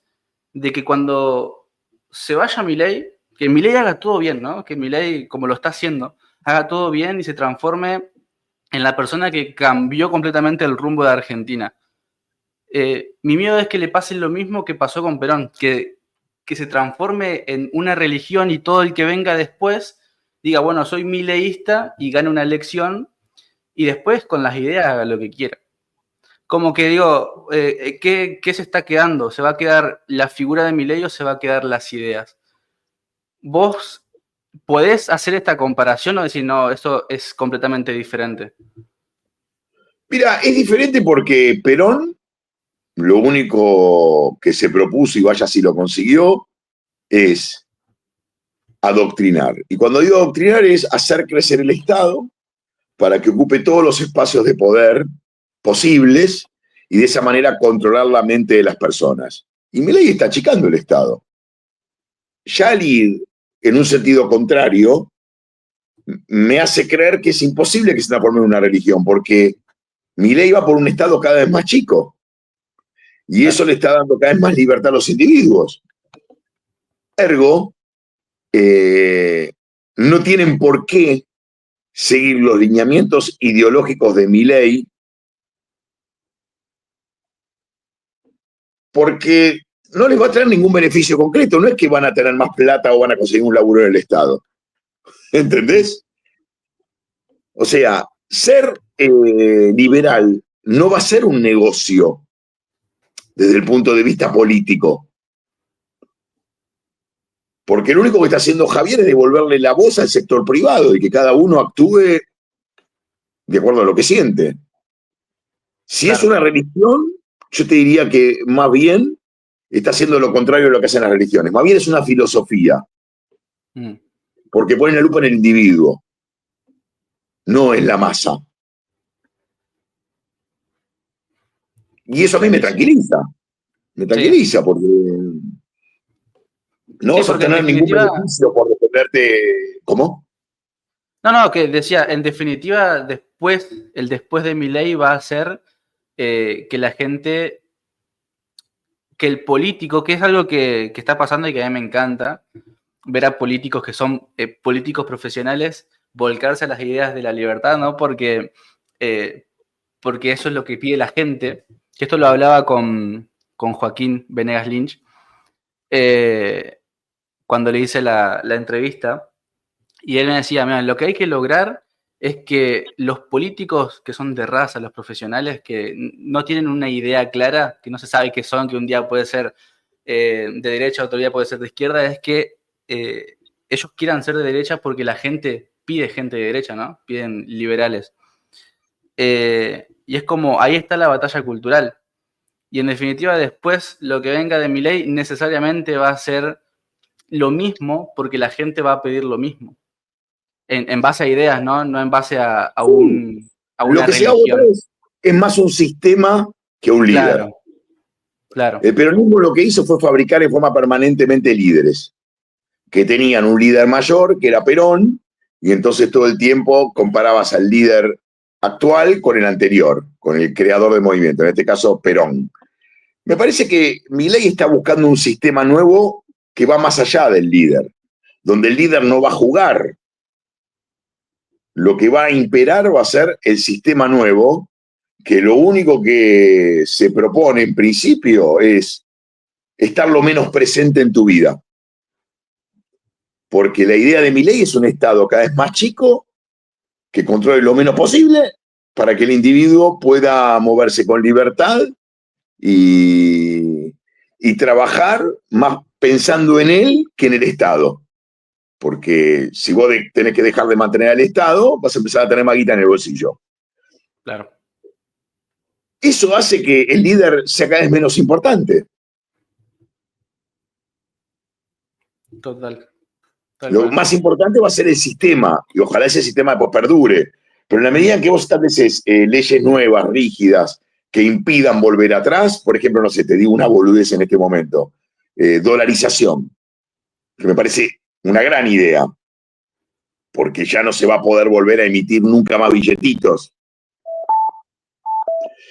de que cuando se vaya Milei, que Milei haga todo bien, ¿no? Que Milei, como lo está haciendo, haga todo bien y se transforme en la persona que cambió completamente el rumbo de Argentina. Mi miedo es que le pase lo mismo que pasó con Perón, que se transforme en una religión y todo el que venga después diga, bueno, soy mileísta y gane una elección y después con las ideas haga lo que quiera. Como que digo, ¿qué se está quedando? ¿Se va a quedar la figura de Milei o se va a quedar las ideas? ¿Vos podés hacer esta comparación o decir, no, eso es completamente diferente? Mira, es diferente porque Perón lo único que se propuso, y vaya si lo consiguió, es adoctrinar. Y cuando digo adoctrinar es hacer crecer el Estado para que ocupe todos los espacios de poder posibles y de esa manera controlar la mente de las personas. Y Milei está achicando el Estado. Ya al ir en un sentido contrario, me hace creer que es imposible que se transforme en una religión, porque Milei va por un Estado cada vez más chico y eso Claro. le está dando cada vez más libertad a los individuos. Ergo, eh, no tienen por qué seguir los lineamientos ideológicos de Milei porque no les va a traer ningún beneficio concreto. No es que van a tener más plata o van a conseguir un laburo en el Estado. ¿Entendés? O sea, ser liberal no va a ser un negocio desde el punto de vista político. Porque lo único que está haciendo Javier es devolverle la voz al sector privado y que cada uno actúe de acuerdo a lo que siente. Si es Claro. una religión, yo te diría que más bien está haciendo lo contrario de lo que hacen las religiones. Más bien es una filosofía, Mm. porque pone la lupa en el individuo, no en la masa. Y eso a mí me Clarísimo. tranquiliza. Me Sí. tranquiliza porque no Sí, vas a porque en obtener ningún definitiva, beneficio por defenderte. ¿Cómo? no, que decía, en definitiva, el después de Milei va a ser que la gente, que el político, que es algo que está pasando y que a mí me encanta, ver a políticos que son políticos profesionales volcarse a las ideas de la libertad, ¿no? Eh, porque eso es lo que pide la gente, que esto lo hablaba con Joaquín Venegas Lynch, eh, cuando le hice la entrevista, y él me decía, mira, lo que hay que lograr es que los políticos que son de raza, los profesionales que no tienen una idea clara, que no se sabe qué son, que un día puede ser de derecha, otro día puede ser de izquierda, es que ellos quieran ser de derecha porque la gente pide gente de derecha, ¿no? Piden liberales. Y es como, ahí está la batalla cultural. Y en definitiva, después lo que venga de Milei necesariamente va a ser lo mismo porque la gente va a pedir lo mismo. En base a ideas, ¿no? No en base a Lo una que se va a votar religión. es más un sistema que un líder. Claro, claro. El peronismo lo que hizo fue fabricar en forma permanentemente líderes, que tenían un líder mayor, que era Perón, y entonces todo el tiempo comparabas al líder actual con el anterior, con el creador del movimiento, en este caso Perón. Me parece que Milei está buscando un sistema nuevo que va más allá del líder, donde el líder no va a jugar. Lo que va a imperar va a ser el sistema nuevo, que lo único que se propone en principio es estar lo menos presente en tu vida. Porque la idea de Milei es un Estado cada vez más chico, que controle lo menos posible, para que el individuo pueda moverse con libertad y trabajar más pensando en él que en el Estado. Porque si vos tenés que dejar de mantener al Estado, vas a empezar a tener más guita en el bolsillo. Claro. Eso hace que el líder sea cada vez menos importante. Total. Tal Lo cual. más importante va a ser el sistema, y ojalá ese sistema pues perdure. Pero en la medida en que vos estableces leyes nuevas, rígidas, que impidan volver atrás, por ejemplo, no sé, te digo una boludez en este momento, dolarización, que me parece una gran idea, porque ya no se va a poder volver a emitir nunca más billetitos.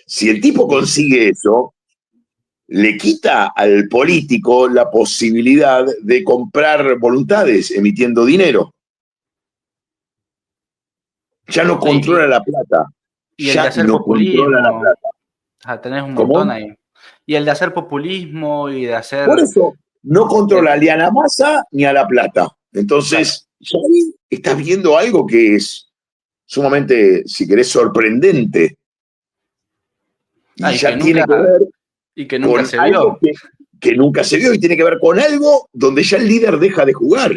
Si el tipo consigue eso, le quita al político la posibilidad de comprar voluntades emitiendo dinero. Ya no controla Y, la plata. y el de Ya hacer no controla la populismo, plata. tenés un montón ¿Cómo? ahí. Y el de hacer populismo y de Por hacer... eso no controla eh, ni a la masa ni a la plata. claro. Entonces, ya ahí estás viendo algo que es sumamente, si querés, sorprendente. Y Ah, ya tiene que ver y que nunca con se algo vio. que nunca se vio y tiene que ver con algo donde ya el líder deja de jugar,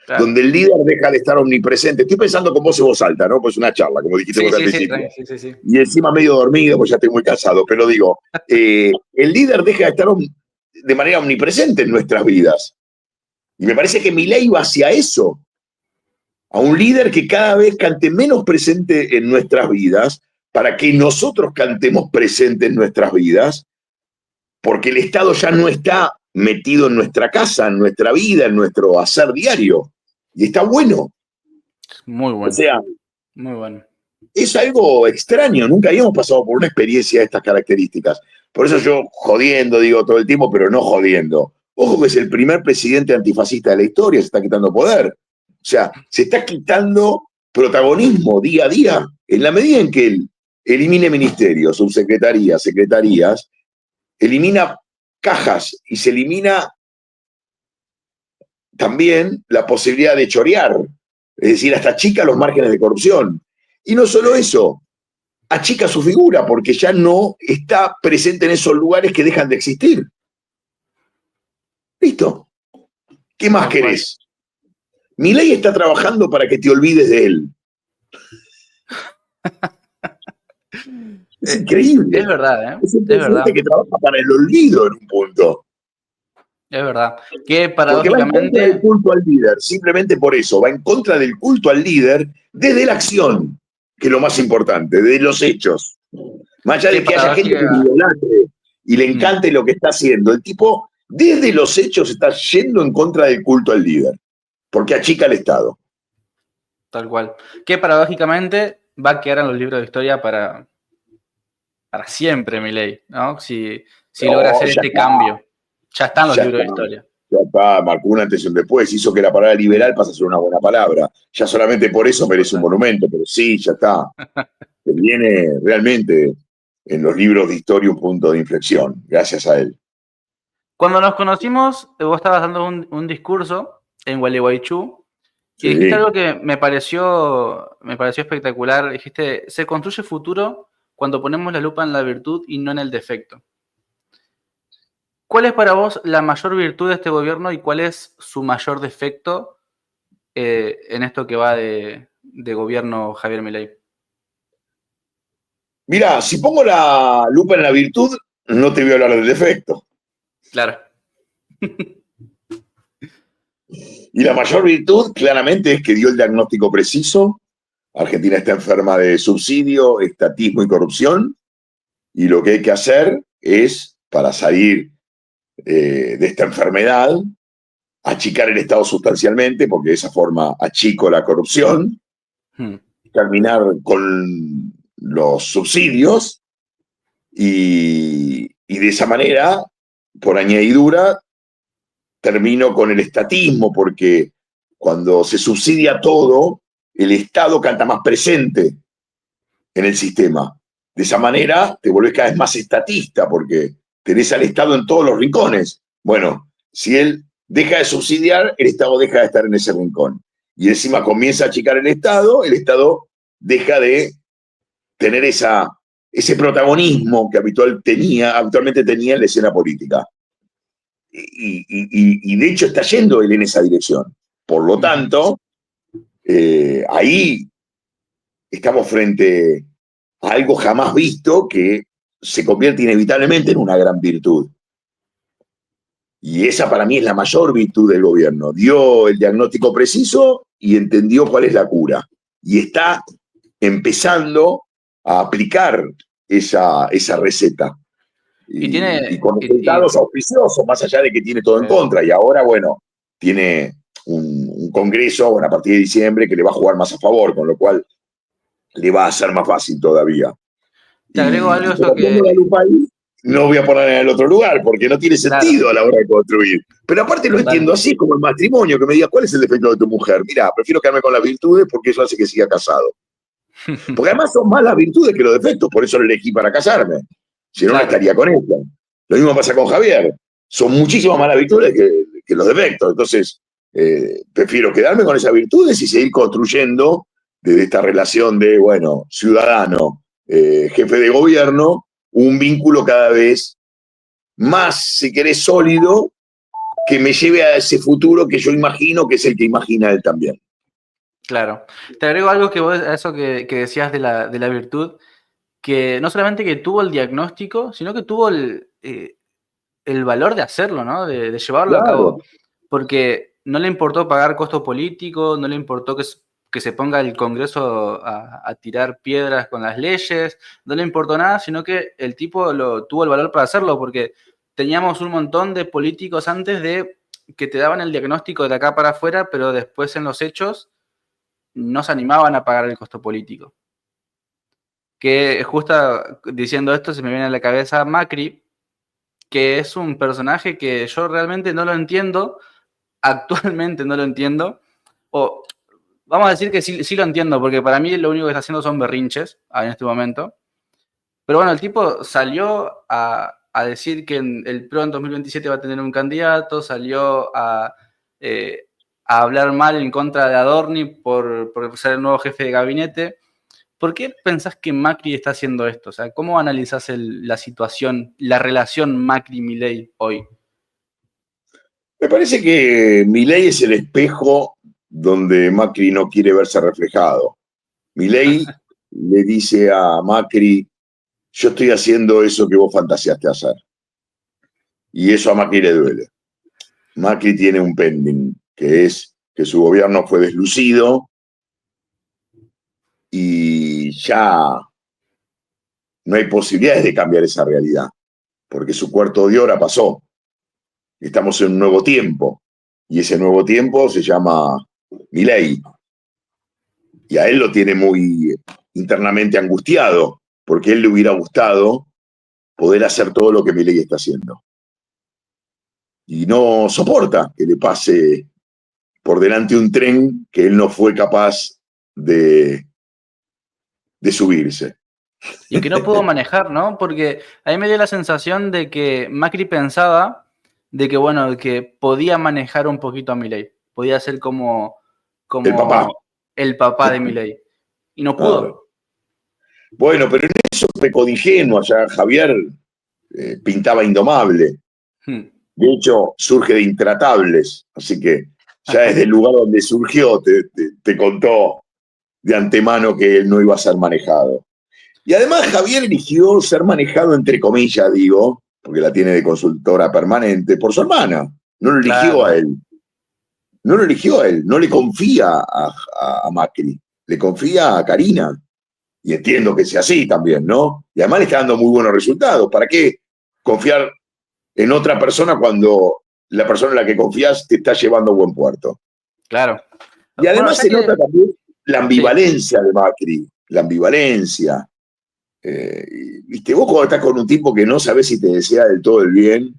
Claro. donde el líder deja de estar omnipresente. Estoy pensando con voz y voz alta, ¿no? Pues una charla, como dijiste Sí, vos al sí, sí, principio. sí, sí, sí. Y encima medio dormido, pues ya estoy muy cansado, pero digo, el líder deja de estar de manera omnipresente en nuestras vidas. Y me parece que Milei va hacia eso, a un líder que cada vez cante menos presente en nuestras vidas, para que nosotros cantemos presente en nuestras vidas, porque el Estado ya no está metido en nuestra casa, en nuestra vida, en nuestro hacer diario. Y está bueno. Muy O bueno, sea, muy bueno. es algo extraño, nunca habíamos pasado por una experiencia de estas características. Por eso yo jodiendo, digo todo el tiempo, pero no jodiendo. Ojo que es el primer presidente antifascista de la historia, se está quitando poder. O sea, se está quitando protagonismo día a día. En la medida en que él elimine ministerios, subsecretarías, secretarías, elimina cajas y se elimina también la posibilidad de chorear. Es decir, hasta chica los márgenes de corrupción. Y no solo eso, achica su figura porque ya no está presente en esos lugares que dejan de existir. Listo. ¿Qué más Tal cual. querés? Milei está trabajando para que te olvides de él. Es Es increíble. verdad, ¿eh? Es un Es presidente verdad, que trabaja para el olvido en un punto. es verdad. Que Porque va en contra del paradójicamente, culto al líder, simplemente por eso, va en contra del culto al líder desde la acción, que es lo más importante, de los hechos. Más allá que de que haya gente que lo paradójica, idolatre y le mm, encante lo que está haciendo, el tipo desde los hechos está yendo en contra del culto al líder, porque achica el Estado. tal cual. Que paradójicamente va a quedar en los libros de historia para siempre, Milei, ¿no? Si logra No, hacer este cambio. Ya están los ya libros está, de historia. ya está, marcó un antes y un después, hizo que la palabra liberal pase a ser una buena palabra. Ya solamente por eso merece un Total. monumento, pero sí, ya está. Que viene realmente en los libros de historia un punto de inflexión, gracias a él. Cuando nos conocimos, vos estabas dando un discurso en Gualeguaychú y dijiste Sí. algo que me pareció espectacular. Dijiste, se construye futuro cuando ponemos la lupa en la virtud y no en el defecto. ¿Cuál es para vos la mayor virtud de este gobierno y cuál es su mayor defecto en esto que va de gobierno Javier Milei? Mira, si pongo la lupa en la virtud, no te voy a hablar del defecto. Claro. Y la mayor virtud, claramente, es que dio el diagnóstico preciso. Argentina está enferma de subsidio, estatismo y corrupción. Y lo que hay que hacer es, para salir de esta enfermedad, achicar el Estado sustancialmente, porque de esa forma achico la corrupción, Hmm. terminar con los subsidios y de esa manera, por añadidura, termino con el estatismo, porque cuando se subsidia todo, el Estado canta más presente en el sistema. De esa manera te volvés cada vez más estatista, porque tenés al Estado en todos los rincones. Bueno, si él deja de subsidiar, el Estado deja de estar en ese rincón. Y encima comienza a achicar el Estado deja de tener ese protagonismo que habitualmente tenía en la escena política. Y de hecho está yendo él en esa dirección. Por lo Ujú. tanto, ahí estamos frente a algo jamás visto que se convierte inevitablemente en una gran virtud. Y esa para mí es la mayor virtud del gobierno. Dio el diagnóstico preciso y entendió cuál es la cura. Y está empezando a aplicar esa receta. Y Y tiene, con resultados auspiciosos, más allá de que tiene todo en contra. Y ahora, bueno, tiene un congreso, bueno, a partir de diciembre, que le va a jugar más a favor, con lo cual le va a ser más fácil todavía. te agrego algo Y eso como pongo la que, lupa ahí, no voy a poner en el otro lugar, porque no tiene claro, sentido a la hora de construir. Pero aparte lo total. entiendo así, como el matrimonio, que me diga, ¿cuál es el defecto de tu mujer? Mira, prefiero quedarme con las virtudes porque eso hace que siga casado. Porque además son más las virtudes que los defectos, por eso lo elegí para casarme. Si no, no Claro, estaría con ella. Lo mismo pasa con Javier. Son muchísimas más las virtudes que los defectos. Entonces, prefiero quedarme con esas virtudes y seguir construyendo desde esta relación de, bueno, ciudadano, jefe de gobierno, un vínculo cada vez más, si querés, sólido, que me lleve a ese futuro que yo imagino que es el que imagina él también. claro. Te agrego algo que vos, a eso que decías de la virtud, que no solamente que tuvo el diagnóstico, sino que tuvo el valor de hacerlo, ¿no? De llevarlo a cabo. Claro, Porque no le importó pagar costo político, no le importó que se ponga el Congreso a tirar piedras con las leyes, no le importó nada, sino que el tipo tuvo el valor para hacerlo, porque teníamos un montón de políticos antes de que te daban el diagnóstico de acá para afuera, pero después en los hechos no se animaban a pagar el costo político. Que justo diciendo esto se me viene a la cabeza Macri, que es un personaje que yo realmente no lo entiendo, actualmente no lo entiendo, o vamos a decir que sí lo entiendo, porque para mí lo único que está haciendo son berrinches en este momento. Pero bueno, el tipo salió a decir que el PRO en 2027 va a tener un candidato, salió a hablar mal en contra de Adorni por ser el nuevo jefe de gabinete. ¿Por qué pensás que Macri está haciendo esto? O sea, ¿cómo analizás la situación, la relación Macri-Milei hoy? Me parece que Milei es el espejo donde Macri no quiere verse reflejado. Milei le dice a Macri, yo estoy haciendo eso que vos fantaseaste hacer. Y eso a Macri le duele. Macri tiene un pending, que es que su gobierno fue deslucido y ya no hay posibilidades de cambiar esa realidad, porque su cuarto de hora pasó. Estamos en un nuevo tiempo, y ese nuevo tiempo se llama Milei. Y a él lo tiene muy internamente angustiado, porque a él le hubiera gustado poder hacer todo lo que Milei está haciendo. Y no soporta que le pase por delante un tren que él no fue capaz de, de subirse. Y que no pudo manejar, ¿no? Porque a mí me dio la sensación de que Macri pensaba de que, bueno, que podía manejar un poquito a Milei. Podía ser El papá. como el papá de Milei. Y no Claro. pudo. Bueno, pero en eso pecó de ingenuo. Ya Javier pintaba indomable. Hmm. De hecho, surge de Intratables. Así que ya desde el lugar donde surgió te contó de antemano que él no iba a ser manejado. Y además Javier eligió ser manejado, entre comillas, digo, porque la tiene de consultora permanente, por su hermana. No lo eligió a Claro. él. No lo eligió a él. No le confía a Macri. Le confía a Karina. Y entiendo que sea así también, ¿no? Y además le está dando muy buenos resultados. ¿Para qué confiar en otra persona cuando la persona en la que confías te está llevando a buen puerto? Claro. Y Bueno, además ya se nota que... también la Sí. ambivalencia de Macri, la ambivalencia. ¿Viste? Vos cuando estás con un tipo que no sabés si te desea del todo el bien,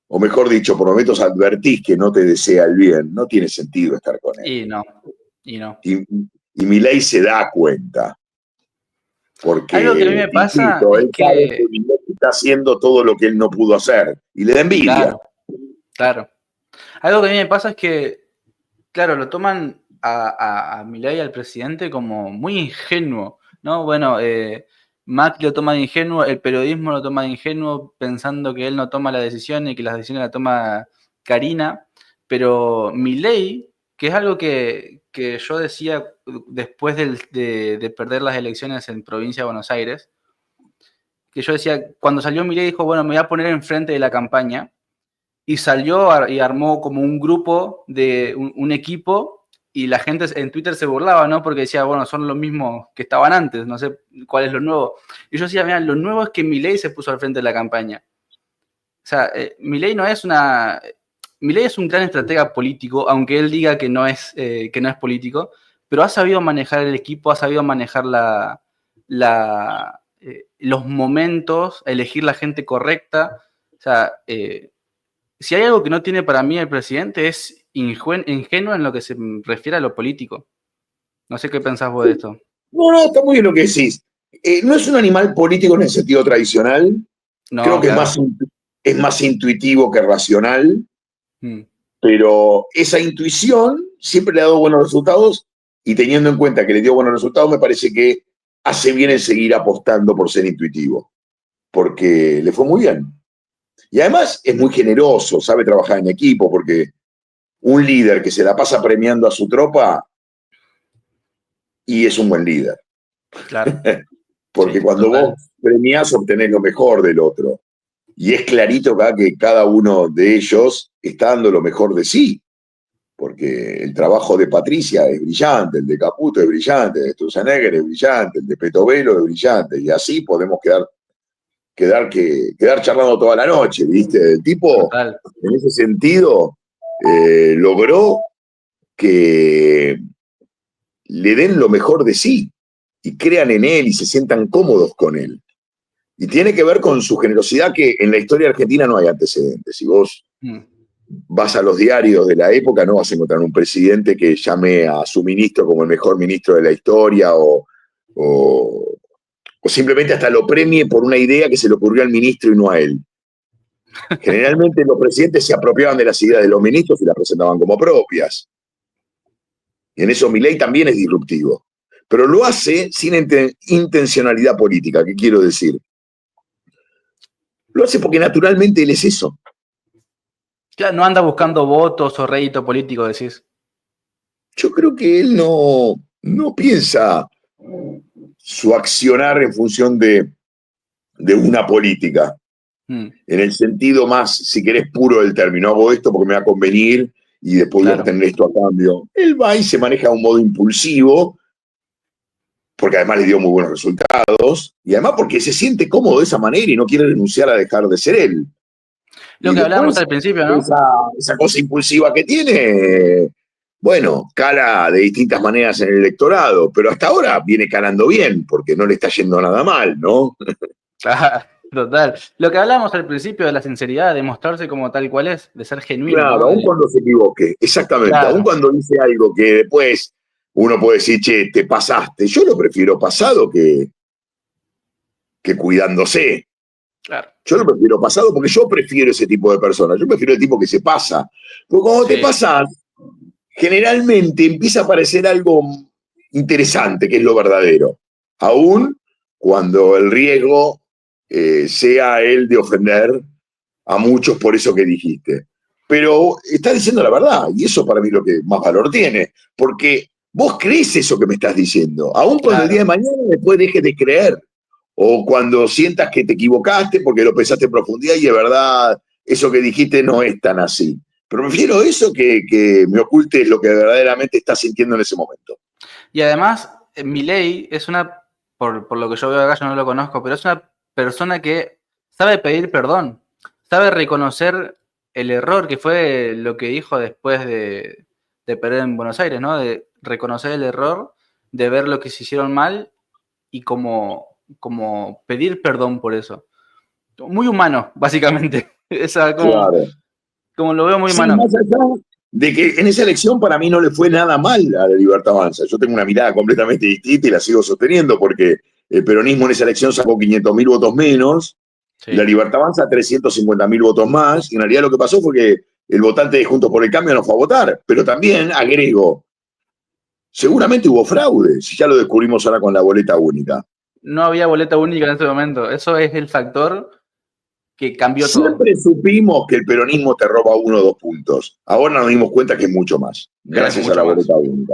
o mejor dicho, por momentos advertís que no te desea el bien, no tiene sentido estar con él. Y no. Y no. Y Milei se da cuenta, Algo que a mí porque, me pasa insisto, es él sabe que que... Milei está haciendo todo lo que él no pudo hacer, y le da envidia. Claro, claro. Algo que a mí me pasa es que, claro, lo toman a Milei, al presidente, como muy ingenuo, ¿no? Bueno, Macri lo toma de ingenuo, el periodismo lo toma de ingenuo, pensando que él no toma las decisiones y que las decisiones las toma Karina, pero Milei, que es algo que yo decía después de perder las elecciones en provincia de Buenos Aires, que yo decía, cuando salió Milei dijo, bueno, me voy a poner enfrente de la campaña, y salió y armó como un grupo de un equipo y la gente en Twitter se burlaba, ¿no? Porque decía, bueno, son los mismos que estaban antes, no sé cuál es lo nuevo. Y yo decía, mira, lo nuevo es que Milei se puso al frente de la campaña. O sea, Milei no es una... Milei es un gran estratega político, aunque él diga que no es político, pero ha sabido manejar el equipo, ha sabido manejar los momentos, elegir la gente correcta. O sea, si hay algo que no tiene para mí el presidente es ingenuo en lo que se refiere a lo político. No sé qué pensás vos de esto. No, no, está muy bien lo que decís. No es un animal político en el sentido tradicional, creo No, que claro. es más intuitivo que racional, Mm, pero esa intuición siempre le ha dado buenos resultados y teniendo en cuenta que le dio buenos resultados, me parece que hace bien en seguir apostando por ser intuitivo, porque le fue muy bien. Y además es muy generoso, sabe trabajar en equipo, porque un líder que se la pasa premiando a su tropa y es un buen líder. claro. Porque Sí, cuando total. vos premiás, obtenés lo mejor del otro. Y es clarito acá que cada uno de ellos está dando lo mejor de sí. Porque el trabajo de Patricia es brillante, el de Caputo es brillante, el de Sturzenegger es brillante, el de Petovelo es brillante. Y así podemos quedar charlando toda la noche, ¿viste? El tipo, Total. en ese sentido, logró que le den lo mejor de sí y crean en él y se sientan cómodos con él. Y tiene que ver con su generosidad que en la historia argentina no hay antecedentes. Si vos Mm, vas a los diarios de la época, no vas a encontrar un presidente que llame a su ministro como el mejor ministro de la historia o simplemente hasta lo premie por una idea que se le ocurrió al ministro y no a él. Generalmente los presidentes se apropiaban de las ideas de los ministros y las presentaban como propias. Y en eso Milei también es disruptivo. Pero lo hace sin intencionalidad política. ¿Qué quiero decir? Lo hace porque naturalmente él es eso. Claro, no anda buscando votos o rédito político, decís. Yo creo que él no piensa su accionar en función de una política, Mm, en el sentido más, si querés, puro del término. Hago esto porque me va a convenir y después voy a claro, obtener esto a cambio. Él va y se maneja de un modo impulsivo, porque además le dio muy buenos resultados, y además porque se siente cómodo de esa manera y no quiere renunciar a dejar de ser él. lo Y que hablábamos después, al principio, ¿no? esa cosa impulsiva que tiene, bueno, cala de distintas maneras en el electorado, pero hasta ahora viene calando bien, porque no le está yendo nada mal, ¿no? Claro, total. Lo que hablábamos al principio de la sinceridad, de mostrarse como tal cual es, de ser genuino, Claro, ¿no? aun cuando se equivoque, exactamente, aun Claro, cuando dice algo que después uno puede decir, che, te pasaste, yo lo prefiero pasado que cuidándose. claro. Yo lo prefiero pasado porque yo prefiero ese tipo de personas. Yo prefiero el tipo que se pasa. Porque cuando te Sí, pasas, generalmente empieza a aparecer algo interesante, que es lo verdadero. Aún cuando el riesgo sea el de ofender a muchos por eso que dijiste. Pero estás diciendo la verdad, y eso para mí es lo que más valor tiene, porque vos crees eso que me estás diciendo, aun cuando el día de claro. mañana después dejes de creer, o cuando sientas que te equivocaste porque lo pensaste en profundidad y de verdad eso que dijiste no es tan así. Pero prefiero eso que me ocultes lo que verdaderamente estás sintiendo en ese momento. Y además, Milei es una, por lo que yo veo acá, yo no lo conozco, pero es una persona que sabe pedir perdón, sabe reconocer el error que fue lo que dijo después de perder en Buenos Aires, ¿no? De reconocer el error, de ver lo que se hicieron mal y como pedir perdón por eso. Muy humano, básicamente. Esa, Claro. como lo veo muy Sí, humano. más allá de que en esa elección para mí no le fue nada mal a la Libertad Avanza. Yo tengo una mirada completamente distinta y la sigo sosteniendo porque el peronismo en esa elección sacó 500.000 votos menos, la Sí, Libertad Avanza 350.000 votos más, y en realidad lo que pasó fue que el votante de Juntos por el Cambio no fue a votar, pero también, agrego, seguramente hubo fraude, si ya lo descubrimos ahora con la boleta única. no había boleta única en ese momento. Eso es el factor que cambió todo. Siempre supimos que el peronismo te roba 1 o 2 puntos. Ahora nos dimos cuenta que es mucho más, Es gracias a la mucho más. boleta única.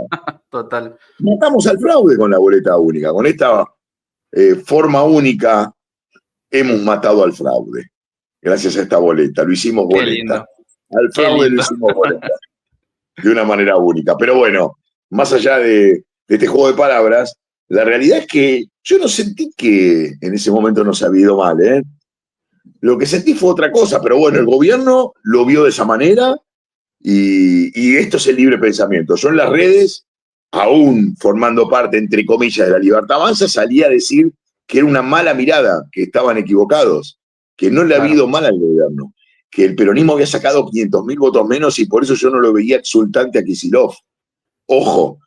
Total. Matamos al fraude con la boleta única. Con esta forma única hemos matado al fraude. Gracias a esta boleta. Lo hicimos Qué boleta. lindo. Al Qué fraude lo lindo. hicimos boleta. De una manera única. Pero bueno, más allá de este juego de palabras, la realidad es que yo no sentí que en ese momento nos había ido mal. ¿Eh? Lo que sentí fue otra cosa, pero bueno, el gobierno lo vio de esa manera y esto es el libre pensamiento. Yo en las redes, aún formando parte, entre comillas, de la Libertad Avanza, salía a decir que era una mala mirada, que estaban equivocados, que no le ha Claro. habido mal al gobierno, que el peronismo había sacado 500.000 votos menos y por eso yo no lo veía exultante a Kicillof. Ojo,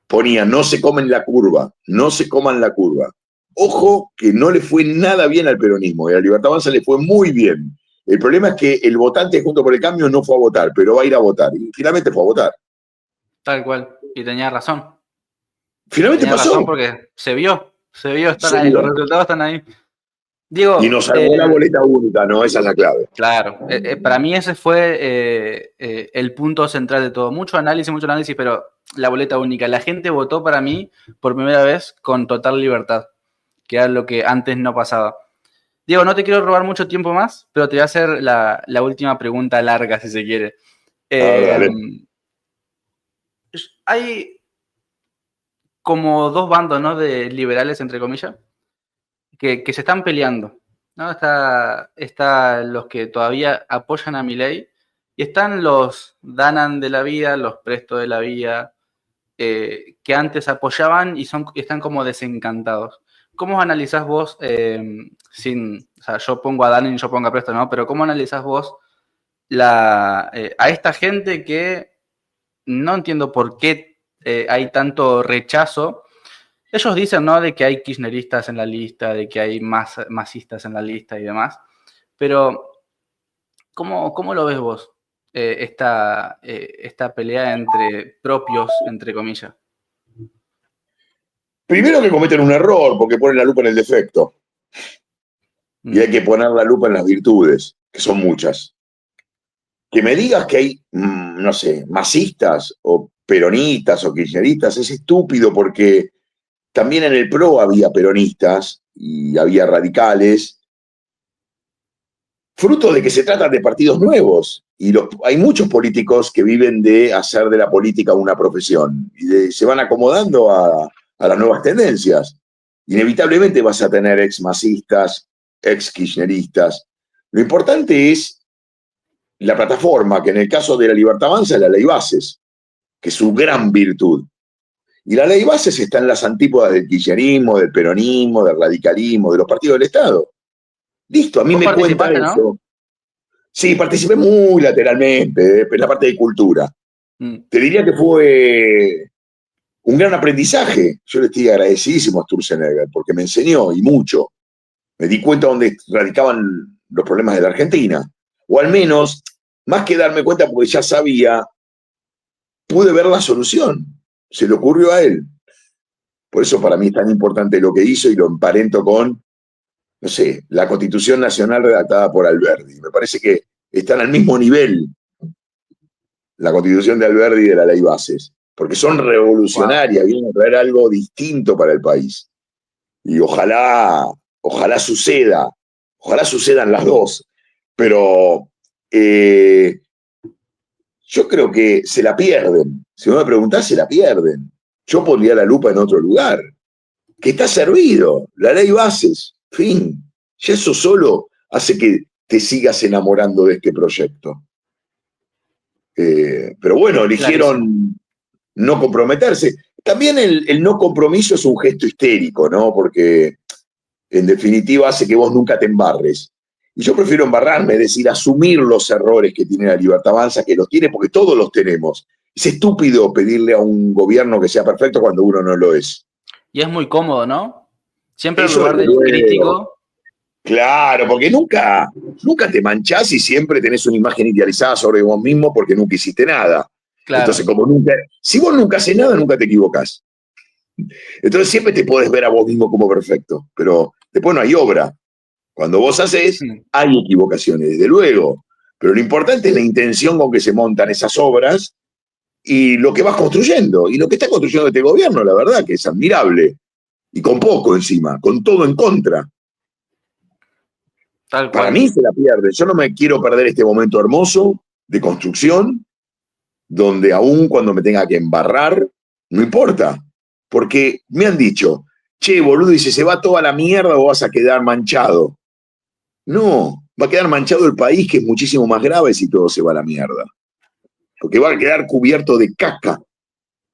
ponía, no se comen la curva, no se coman la curva. Ojo que no le fue nada bien al peronismo y a la Libertad Avanza le fue muy bien. El problema es que el votante junto por el cambio no fue a votar, pero va a ir a votar. Y finalmente fue a votar. Tal cual. Y tenía razón. Finalmente Tenía razón pasó, porque se vio, están se ahí, los vio. resultados están ahí. Y Diego, nos salvó la boleta única, ¿no? Esa es la clave. claro, para mí ese fue el punto central de todo. Mucho análisis, pero la boleta única. La gente votó para mí por primera vez con total libertad, que era lo que antes no pasaba. Diego, no te quiero robar mucho tiempo más, pero te voy a hacer la última pregunta larga, si se quiere. A ver, Eh, dale. hay como dos bandos, ¿no? De liberales, entre comillas, que se están peleando, ¿no? Está los que todavía apoyan a Milei y están los Danan de la vida, los Presto de la vida, que antes apoyaban y están como desencantados. ¿Cómo analizás vos, o sea, yo pongo a Danan y yo pongo a Presto, ¿no? Pero ¿cómo analizás vos a esta gente que no entiendo por qué hay tanto rechazo? Ellos dicen, ¿no? De que hay kirchneristas en la lista, de que hay masistas en la lista y demás. Pero, ¿cómo lo ves vos? Esta pelea entre propios, entre comillas. Primero que cometen un error, porque ponen la lupa en el defecto. Y Mm, hay que poner la lupa en las virtudes, que son muchas. que me digas que hay, no sé, masistas o peronistas o kirchneristas es estúpido porque también en el PRO había peronistas y había radicales, fruto de que se tratan de partidos nuevos. Y hay muchos políticos que viven de hacer de la política una profesión y se van acomodando a las nuevas tendencias. Inevitablemente vas a tener ex masistas, ex kirchneristas. Lo importante es la plataforma, que en el caso de la Libertad Avanza es la ley bases, que es su gran virtud. Y la ley bases está en las antípodas del kirchnerismo, del peronismo, del radicalismo, de los partidos del Estado. Listo, a mí Vos me cuenta participaste, ¿no? eso. Sí, participé muy lateralmente, en la parte de cultura. Mm. Te diría que fue un gran aprendizaje. Yo le estoy agradecidísimo a Sturzenegger porque me enseñó y mucho. Me di cuenta dónde radicaban los problemas de la Argentina. O al menos, más que darme cuenta porque ya sabía, pude ver la solución. Se le ocurrió a él. Por eso para mí es tan importante lo que hizo y lo emparento con, no sé, la Constitución Nacional redactada por Alberdi. Me parece que están al mismo nivel la Constitución de Alberdi y de la Ley Bases, porque son Wow. revolucionarias, vienen a traer algo distinto para el país. Y ojalá ojalá sucedan las dos. Pero yo creo que se la pierden. Si vos me preguntás, se la pierden. Yo pondría la lupa en otro lugar. Que está servido. La ley bases. Fin. Ya eso solo hace que te sigas enamorando de este proyecto. Pero bueno, Clarísimo. eligieron no comprometerse. También el no compromiso es un gesto histérico, ¿no? Porque en definitiva hace que vos nunca te embarres. Y yo prefiero embarrarme, es decir, asumir los errores que tiene la Libertad Avanza, que los tiene porque todos los tenemos. Es estúpido pedirle a un gobierno que sea perfecto cuando uno no lo es. Y es muy cómodo, ¿no? Siempre en Eso lugar desde del luego. crítico, Claro, porque nunca te manchás y siempre tenés una imagen idealizada sobre vos mismo porque nunca hiciste nada. Entonces, claro. si vos nunca haces nada, nunca te equivocás. Entonces siempre te podés ver a vos mismo como perfecto, pero después no hay obra. Cuando vos haces, Mm. hay equivocaciones, desde luego. Pero lo importante es la intención con que se montan esas obras y lo que vas construyendo. Y lo que está construyendo este gobierno, la verdad, que es admirable. Y con poco encima, con todo en contra. Tal Para cual. mí se la pierde. Yo no me quiero perder este momento hermoso de construcción, donde aún cuando me tenga que embarrar, no importa. Porque me han dicho, che, boludo, y si se va toda la mierda o vas a quedar manchado. No, va a quedar manchado el país, que es muchísimo más grave si todo se va a la mierda. Porque va a quedar cubierto de caca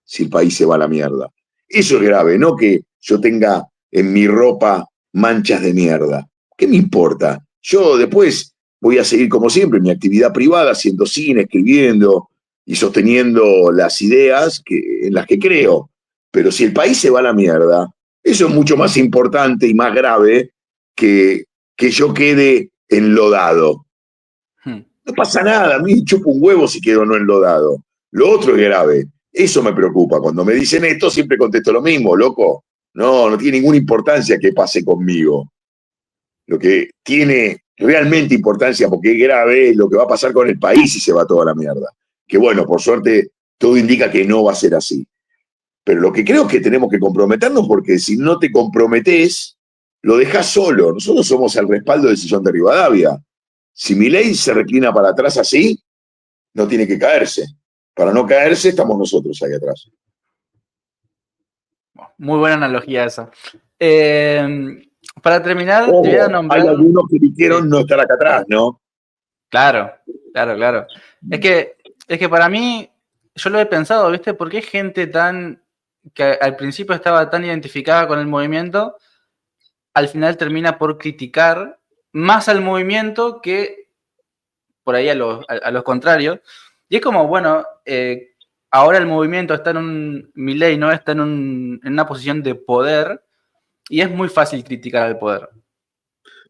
si el país se va a la mierda. Eso es grave, no que yo tenga en mi ropa manchas de mierda. ¿Qué me importa? Yo después voy a seguir como siempre mi actividad privada, haciendo cine, escribiendo y sosteniendo las ideas en las que creo. Pero si el país se va a la mierda, eso es mucho más importante y más grave que, que yo quede enlodado. Mm. No pasa nada, a mí chupo un huevo si quedo no enlodado. Lo otro es grave. Eso me preocupa. Cuando me dicen esto, siempre contesto lo mismo, loco. No, no tiene ninguna importancia que pase conmigo. Lo que tiene realmente importancia, porque es grave, es lo que va a pasar con el país si se va toda la mierda. Que bueno, por suerte, todo indica que no va a ser así. Pero lo que creo es que tenemos que comprometernos, porque si no te comprometés, lo dejás solo. Nosotros somos el respaldo del sillón de Rivadavia. Si Milei se reclina para atrás así, no tiene que caerse. Para no caerse, estamos nosotros ahí atrás. Muy buena analogía esa. Para terminar, te voy a Ojo, hay nombrar. algunos que Sí, eligieron no estar acá atrás, ¿no? claro, claro, claro. Es que, es que para mí, yo lo he pensado, ¿viste? ¿Por qué gente tan que al principio estaba tan identificada con el movimiento, al final termina por criticar más al movimiento que por ahí a los contrarios? Y es como, bueno, ahora el movimiento está en un. Milei, ¿no? Está en una posición de poder y es muy fácil criticar al poder.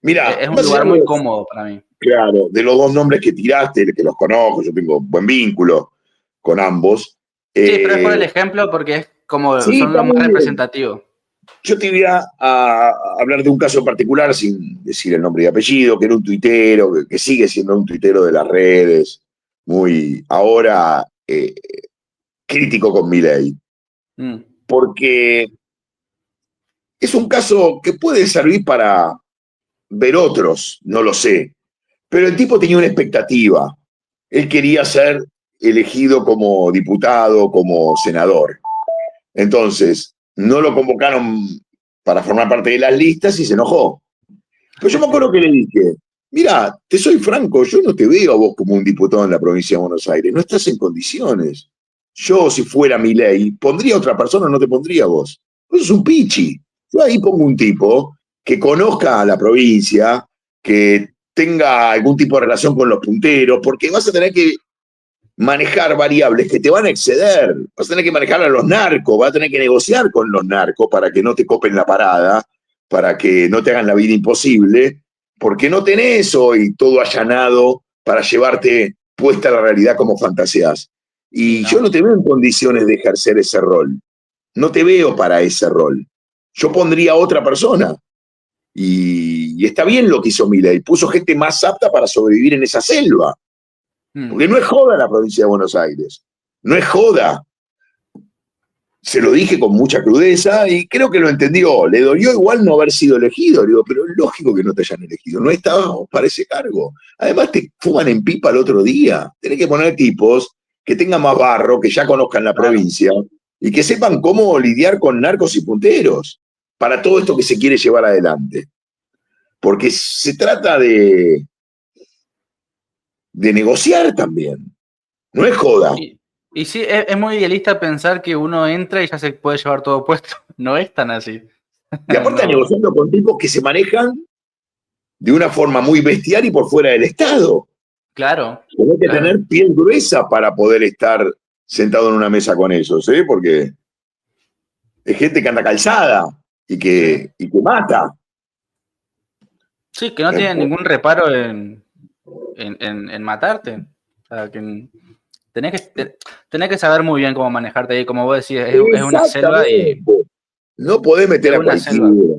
Mira, Es un más allá lugar muy cómodo para mí. claro, de los dos nombres que tiraste, que los conozco, yo tengo buen vínculo con ambos. Sí, pero es por Eh, el ejemplo porque es como sí, son está los más muy bien. representativos. Yo te voy a hablar de un caso particular sin decir el nombre y apellido, que era un tuitero, que sigue siendo un tuitero de las redes, muy ahora crítico con Milei, Mm, porque es un caso que puede servir para ver otros, no lo sé, pero el tipo tenía una expectativa. Él quería ser elegido como diputado, como senador. Entonces, no lo convocaron para formar parte de las listas y se enojó. Pero yo me acuerdo que le dije, mira, te soy franco, yo no te veo a vos como un diputado en la provincia de Buenos Aires, no estás en condiciones. Yo, si fuera mi ley, pondría a otra persona, no te pondría a vos. Vos sos un pichi. Yo ahí pongo un tipo que conozca a la provincia, que tenga algún tipo de relación con los punteros, porque vas a tener que manejar variables que te van a exceder. Vas a tener que manejar a los narcos, vas a tener que negociar con los narcos para que no te copen la parada, para que no te hagan la vida imposible, porque no tenés hoy todo allanado para llevarte puesta la realidad como fantaseás. y Y yo no. no te veo en condiciones de ejercer ese rol. No te veo para ese rol. Yo pondría a otra persona. Y está bien lo que hizo Milei. Puso gente más apta para sobrevivir en esa selva. Mm. Porque no es joda la provincia de Buenos Aires. No es joda. Se lo dije con mucha crudeza y creo que lo entendió. Le dolió igual no haber sido elegido. Le digo, pero es lógico que no te hayan elegido. No estábamos para ese cargo. Además, te fuman en pipa el otro día. Tenés que poner tipos que tengan más barro, que ya conozcan la Claro. provincia y que sepan cómo lidiar con narcos y punteros para todo esto que se quiere llevar adelante. Porque se trata de negociar también. No es joda. Y sí, es muy idealista pensar que uno entra y ya se puede llevar todo puesto. No es tan así. Y aparte No, negociando con tipos que se manejan de una forma muy bestial y por fuera del Estado. claro, Tenés que claro. tener piel gruesa para poder estar sentado en una mesa con ellos, ¿eh? Porque es gente que anda calzada Sí. y que mata. Sí, que no Eh, tienen ningún reparo en matarte. O sea, que tenés que saber muy bien cómo manejarte ahí. Como vos decís, es una selva y Exactamente. No podés es meter a una selva. cualquiera.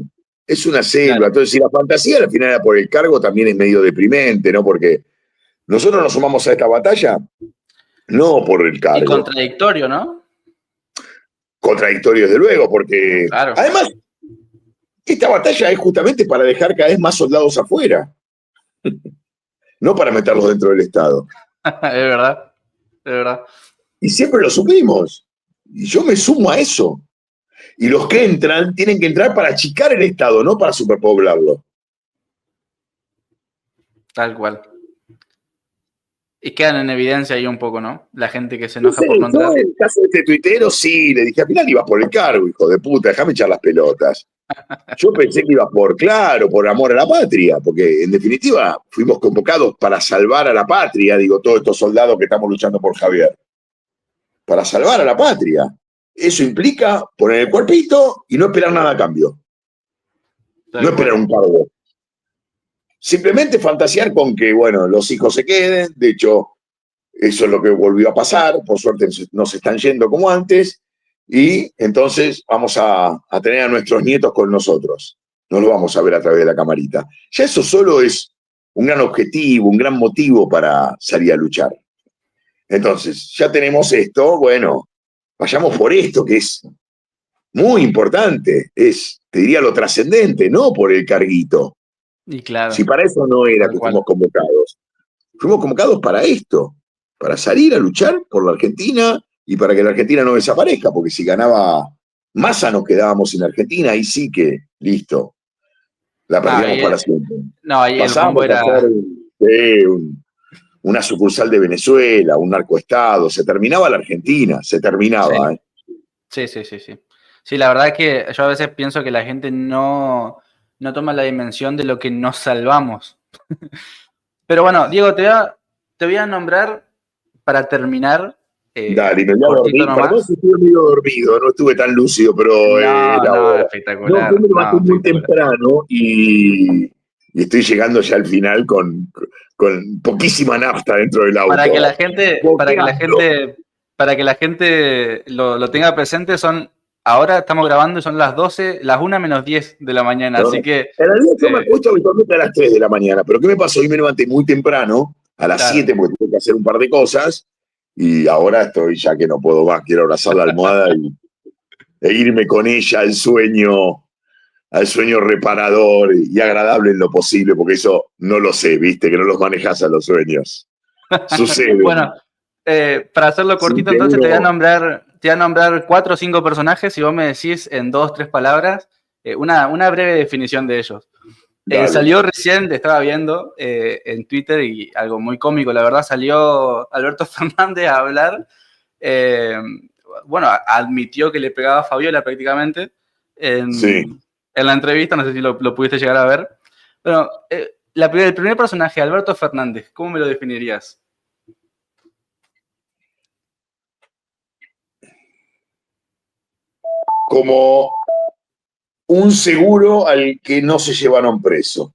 Es una selva. Claro. Entonces, si la fantasía al final era por el cargo, también es medio deprimente, ¿no? Porque nosotros nos sumamos a esta batalla no por el Y cargo. contradictorio, ¿no? Contradictorio, desde luego, porque Claro. además esta batalla es justamente para dejar cada vez más soldados afuera, no para meterlos dentro del Estado. Es verdad. Es verdad. Y siempre lo supimos. Y yo me sumo a eso. Y los que entran tienen que entrar para achicar el Estado, no para superpoblarlo. Tal cual. Y quedan en evidencia ahí un poco, ¿no? La gente que se No enoja sé, por no yo entrar. en el caso de este tuitero sí, le dije, al final ibas por el cargo, hijo de puta, déjame echar las pelotas. Yo pensé que ibas por, claro, por amor a la patria, porque en definitiva fuimos convocados para salvar a la patria, digo, todos estos soldados que estamos luchando por Javier. Para salvar a la patria. Eso implica poner el cuerpito y no esperar nada a cambio. No Tal esperar cual. un cargo. Simplemente fantasear con que, bueno, los hijos se queden. De hecho, eso es lo que volvió a pasar. Por suerte no se están yendo como antes. Y entonces vamos a tener a nuestros nietos con nosotros. No los vamos a ver a través de la camarita. Ya eso solo es un gran objetivo, un gran motivo para salir a luchar. Entonces, ya tenemos esto. Bueno, vayamos por esto, que es muy importante, es, te diría, lo trascendente, no por el carguito. Y Si claro, para eso no era tal que cual. fuimos convocados para esto, para salir a luchar por la Argentina y para que la Argentina no desaparezca, porque si ganaba Massa nos quedábamos sin Argentina, ahí sí que, listo, la No, perdíamos para siempre. no, ahí el rumbo Pasábamos a era. ser una sucursal de Venezuela, un narcoestado, se terminaba la Argentina, se terminaba, Sí, ¿eh? sí, sí, sí, sí. Sí, la verdad es que yo a veces pienso que la gente no toma la dimensión de lo que nos salvamos. Pero bueno, Diego, te voy a nombrar para terminar, Dale, me voy a cortito dormir. Perdón si nomás. estuve medio dormido, no estuve tan lúcido, pero No, era no, hora. No, yo espectacular. me levanté No, muy espectacular. temprano y estoy llegando ya al final con poquísima nafta dentro del Para que auto. la gente, para que la Boqueando. gente, para que la gente lo tenga presente, ahora estamos grabando y son las 12, las 1 menos 10 de la mañana, ¿No? así que En realidad yo me eh, acuesto habitualmente a las 3 de la mañana, pero ¿qué me pasó? Hoy me levanté muy temprano a las Claro. 7 porque tengo que hacer un par de cosas y ahora estoy ya que no puedo más, quiero abrazar la almohada e irme con ella al sueño reparador y agradable en lo posible, porque eso no lo sé, viste, que no los manejas a los sueños. Sucede. Bueno, para hacerlo Sin cortito, que entonces uno. te voy a nombrar 4 o 5 personajes y vos me decís en 2 o 3 palabras una breve definición de ellos. Dale. Salió recién, te estaba viendo en Twitter y algo muy cómico, la verdad, salió Alberto Fernández a hablar. eh, bueno, admitió que le pegaba a Fabiola prácticamente Sí. en la entrevista, no sé si lo pudiste llegar a ver. Pero el primer personaje, Alberto Fernández, ¿cómo me lo definirías? Como un seguro al que no se llevaron preso.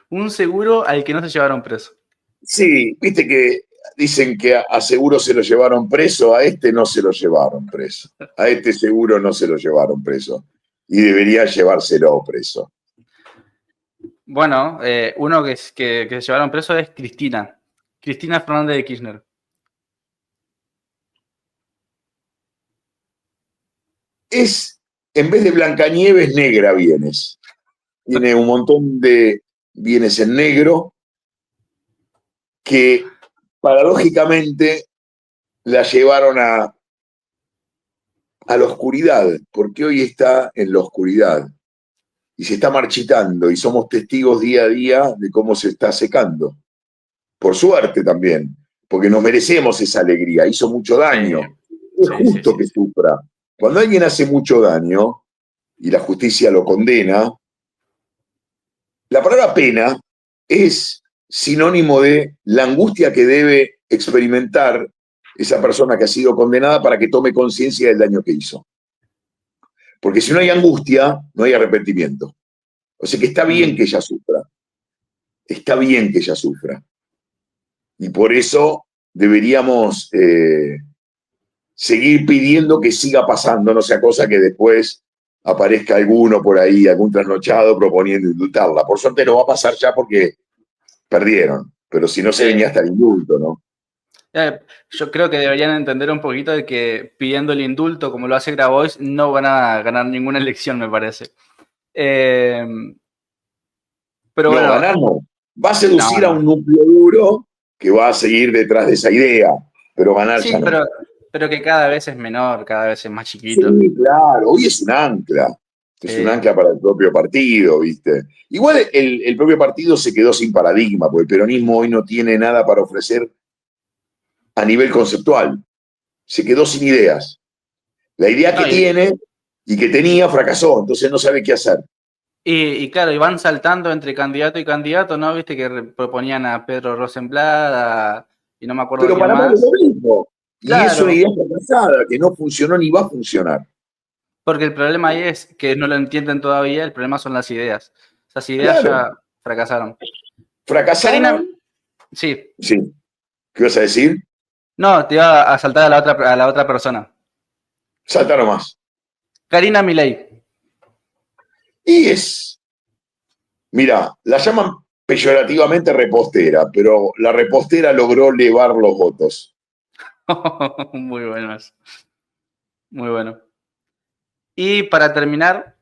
Un seguro al que no se llevaron preso. Sí, viste que dicen que a seguro se lo llevaron preso, a este no se lo llevaron preso. A este seguro no se lo llevaron preso. Y debería llevárselo preso. Bueno, uno que se llevaron preso es Cristina. Cristina Fernández de Kirchner. Es, en vez de Blancanieves, negra bienes. Tiene un montón de bienes en negro que paradójicamente la llevaron a la oscuridad, porque hoy está en la oscuridad y se está marchitando y somos testigos día a día de cómo se está secando. Por suerte también, porque nos merecemos esa alegría, hizo mucho Sí, daño. Es sí, sí, justo sí, que sí. sufra. Cuando alguien hace mucho daño y la justicia lo condena, la palabra pena es sinónimo de la angustia que debe experimentar esa persona que ha sido condenada para que tome conciencia del daño que hizo. Porque si no hay angustia, no hay arrepentimiento. O sea que está bien que Mm. ella sufra, está bien que ella sufra. Y por eso deberíamos seguir pidiendo que siga pasando, no sea cosa que después aparezca alguno por ahí, algún trasnochado proponiendo indultarla. Por suerte no va a pasar ya porque perdieron, pero si no se Sí. venía hasta el indulto, ¿no? Yo creo que deberían entender un poquito de que pidiendo el indulto, como lo hace Grabois, no van a ganar ninguna elección, me parece. Eh, pero No, bueno, ganar no. Va a no, seducir a no. un núcleo duro que va a seguir detrás de esa idea, pero ganar ya Sí, no. pero que cada vez es menor, cada vez es más Sí, chiquito. claro, hoy es un Sí. ancla para el propio partido, ¿viste? Igual el propio partido se quedó sin paradigma, porque el peronismo hoy no tiene nada para ofrecer a nivel conceptual, se quedó sin ideas. La idea que No, tiene y que tenía fracasó, entonces no sabe qué hacer. y claro, y van saltando entre candidato y candidato, ¿no? Viste que proponían a Pedro Rosenblatt, y no me acuerdo a Pero quién para más de lo más. mismo. Y es una Claro, idea fracasada, que no funcionó ni va a funcionar. porque el problema ahí es que no lo entienden todavía, el problema son las ideas. Esas ideas Claro, ya fracasaron. Karina, fracasaron. sí, Sí, ¿qué vas a decir? no, te iba a saltar a la otra persona. Salta nomás. Karina Milei. Y mira, la llaman peyorativamente repostera, pero la repostera logró levar los votos. Muy bueno eso. Muy bueno. Y para terminar,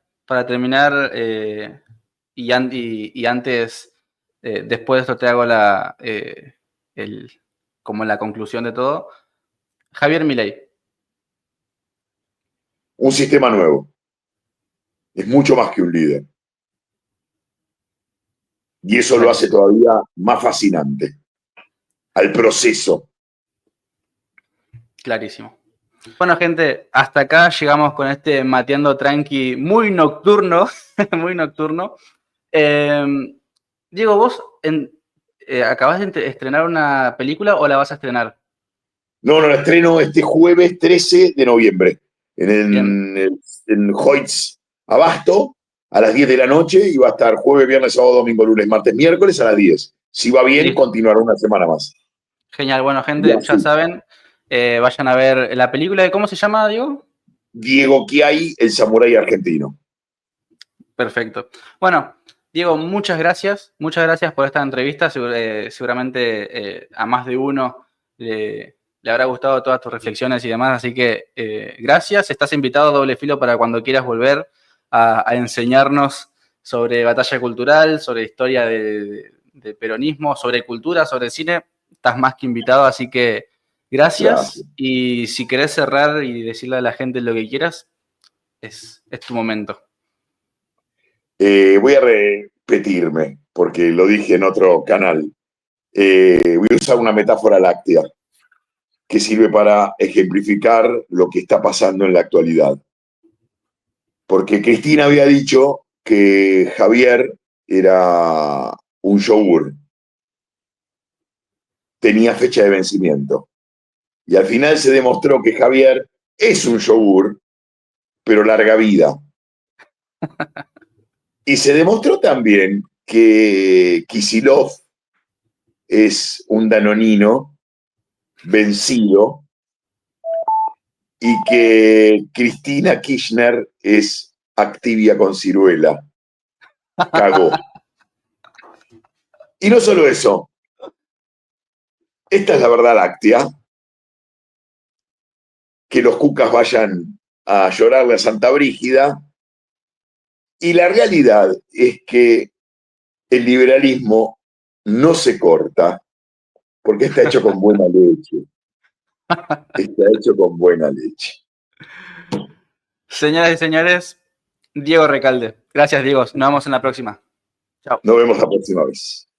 y antes, después de esto te hago el, como la conclusión de todo. Javier Milei. Un sistema nuevo. Es mucho más que un líder. Y eso lo hace Clarísimo, todavía más fascinante. Al proceso. clarísimo. Bueno, gente, hasta acá llegamos con este Mateando Tranqui muy nocturno, muy nocturno. Eh, Diego, ¿vos acabás de estrenar una película o la vas a estrenar? No, no, la estreno este jueves 13 de noviembre Bien, en Hoyts Abasto a las 10 de la noche y va a estar jueves, viernes, sábado, domingo, lunes, martes, miércoles a las 10. Si va bien, listo. continuará una semana más. Genial. Bueno, Y gente, ya así. saben, vayan a ver la película. ¿Cómo se llama, Diego? Diego Chiai, el samurái argentino. Perfecto. Bueno, Diego, muchas gracias. Muchas gracias por esta entrevista. Seguramente a más de uno le habrá gustado todas tus reflexiones y demás. Así que gracias. Estás invitado a Doble Filo para cuando quieras volver a enseñarnos sobre batalla cultural, sobre historia de peronismo, sobre cultura, sobre cine. Estás más que invitado, así que gracias. Gracias. Y si querés cerrar y decirle a la gente lo que quieras, es tu momento. Voy a repetirme, porque lo dije en otro canal. Voy a usar una metáfora láctea que sirve para ejemplificar lo que está pasando en la actualidad. Porque Cristina había dicho que Javier era un yogur, tenía fecha de vencimiento. Y al final se demostró que Javier es un yogur, pero larga vida. Y se demostró también que Kicillof es un danonino vencido y que Cristina Kirchner es Activia con ciruela. Cagó. Y no solo eso, esta es la verdad láctea, que los cucas vayan a llorarle a Santa Brígida, y la realidad es que el liberalismo no se corta porque está hecho con buena leche. Está hecho con buena leche. Señoras y señores, Diego Recalde. Gracias, Diego. Nos vemos en la próxima. Chao. Nos vemos la próxima vez.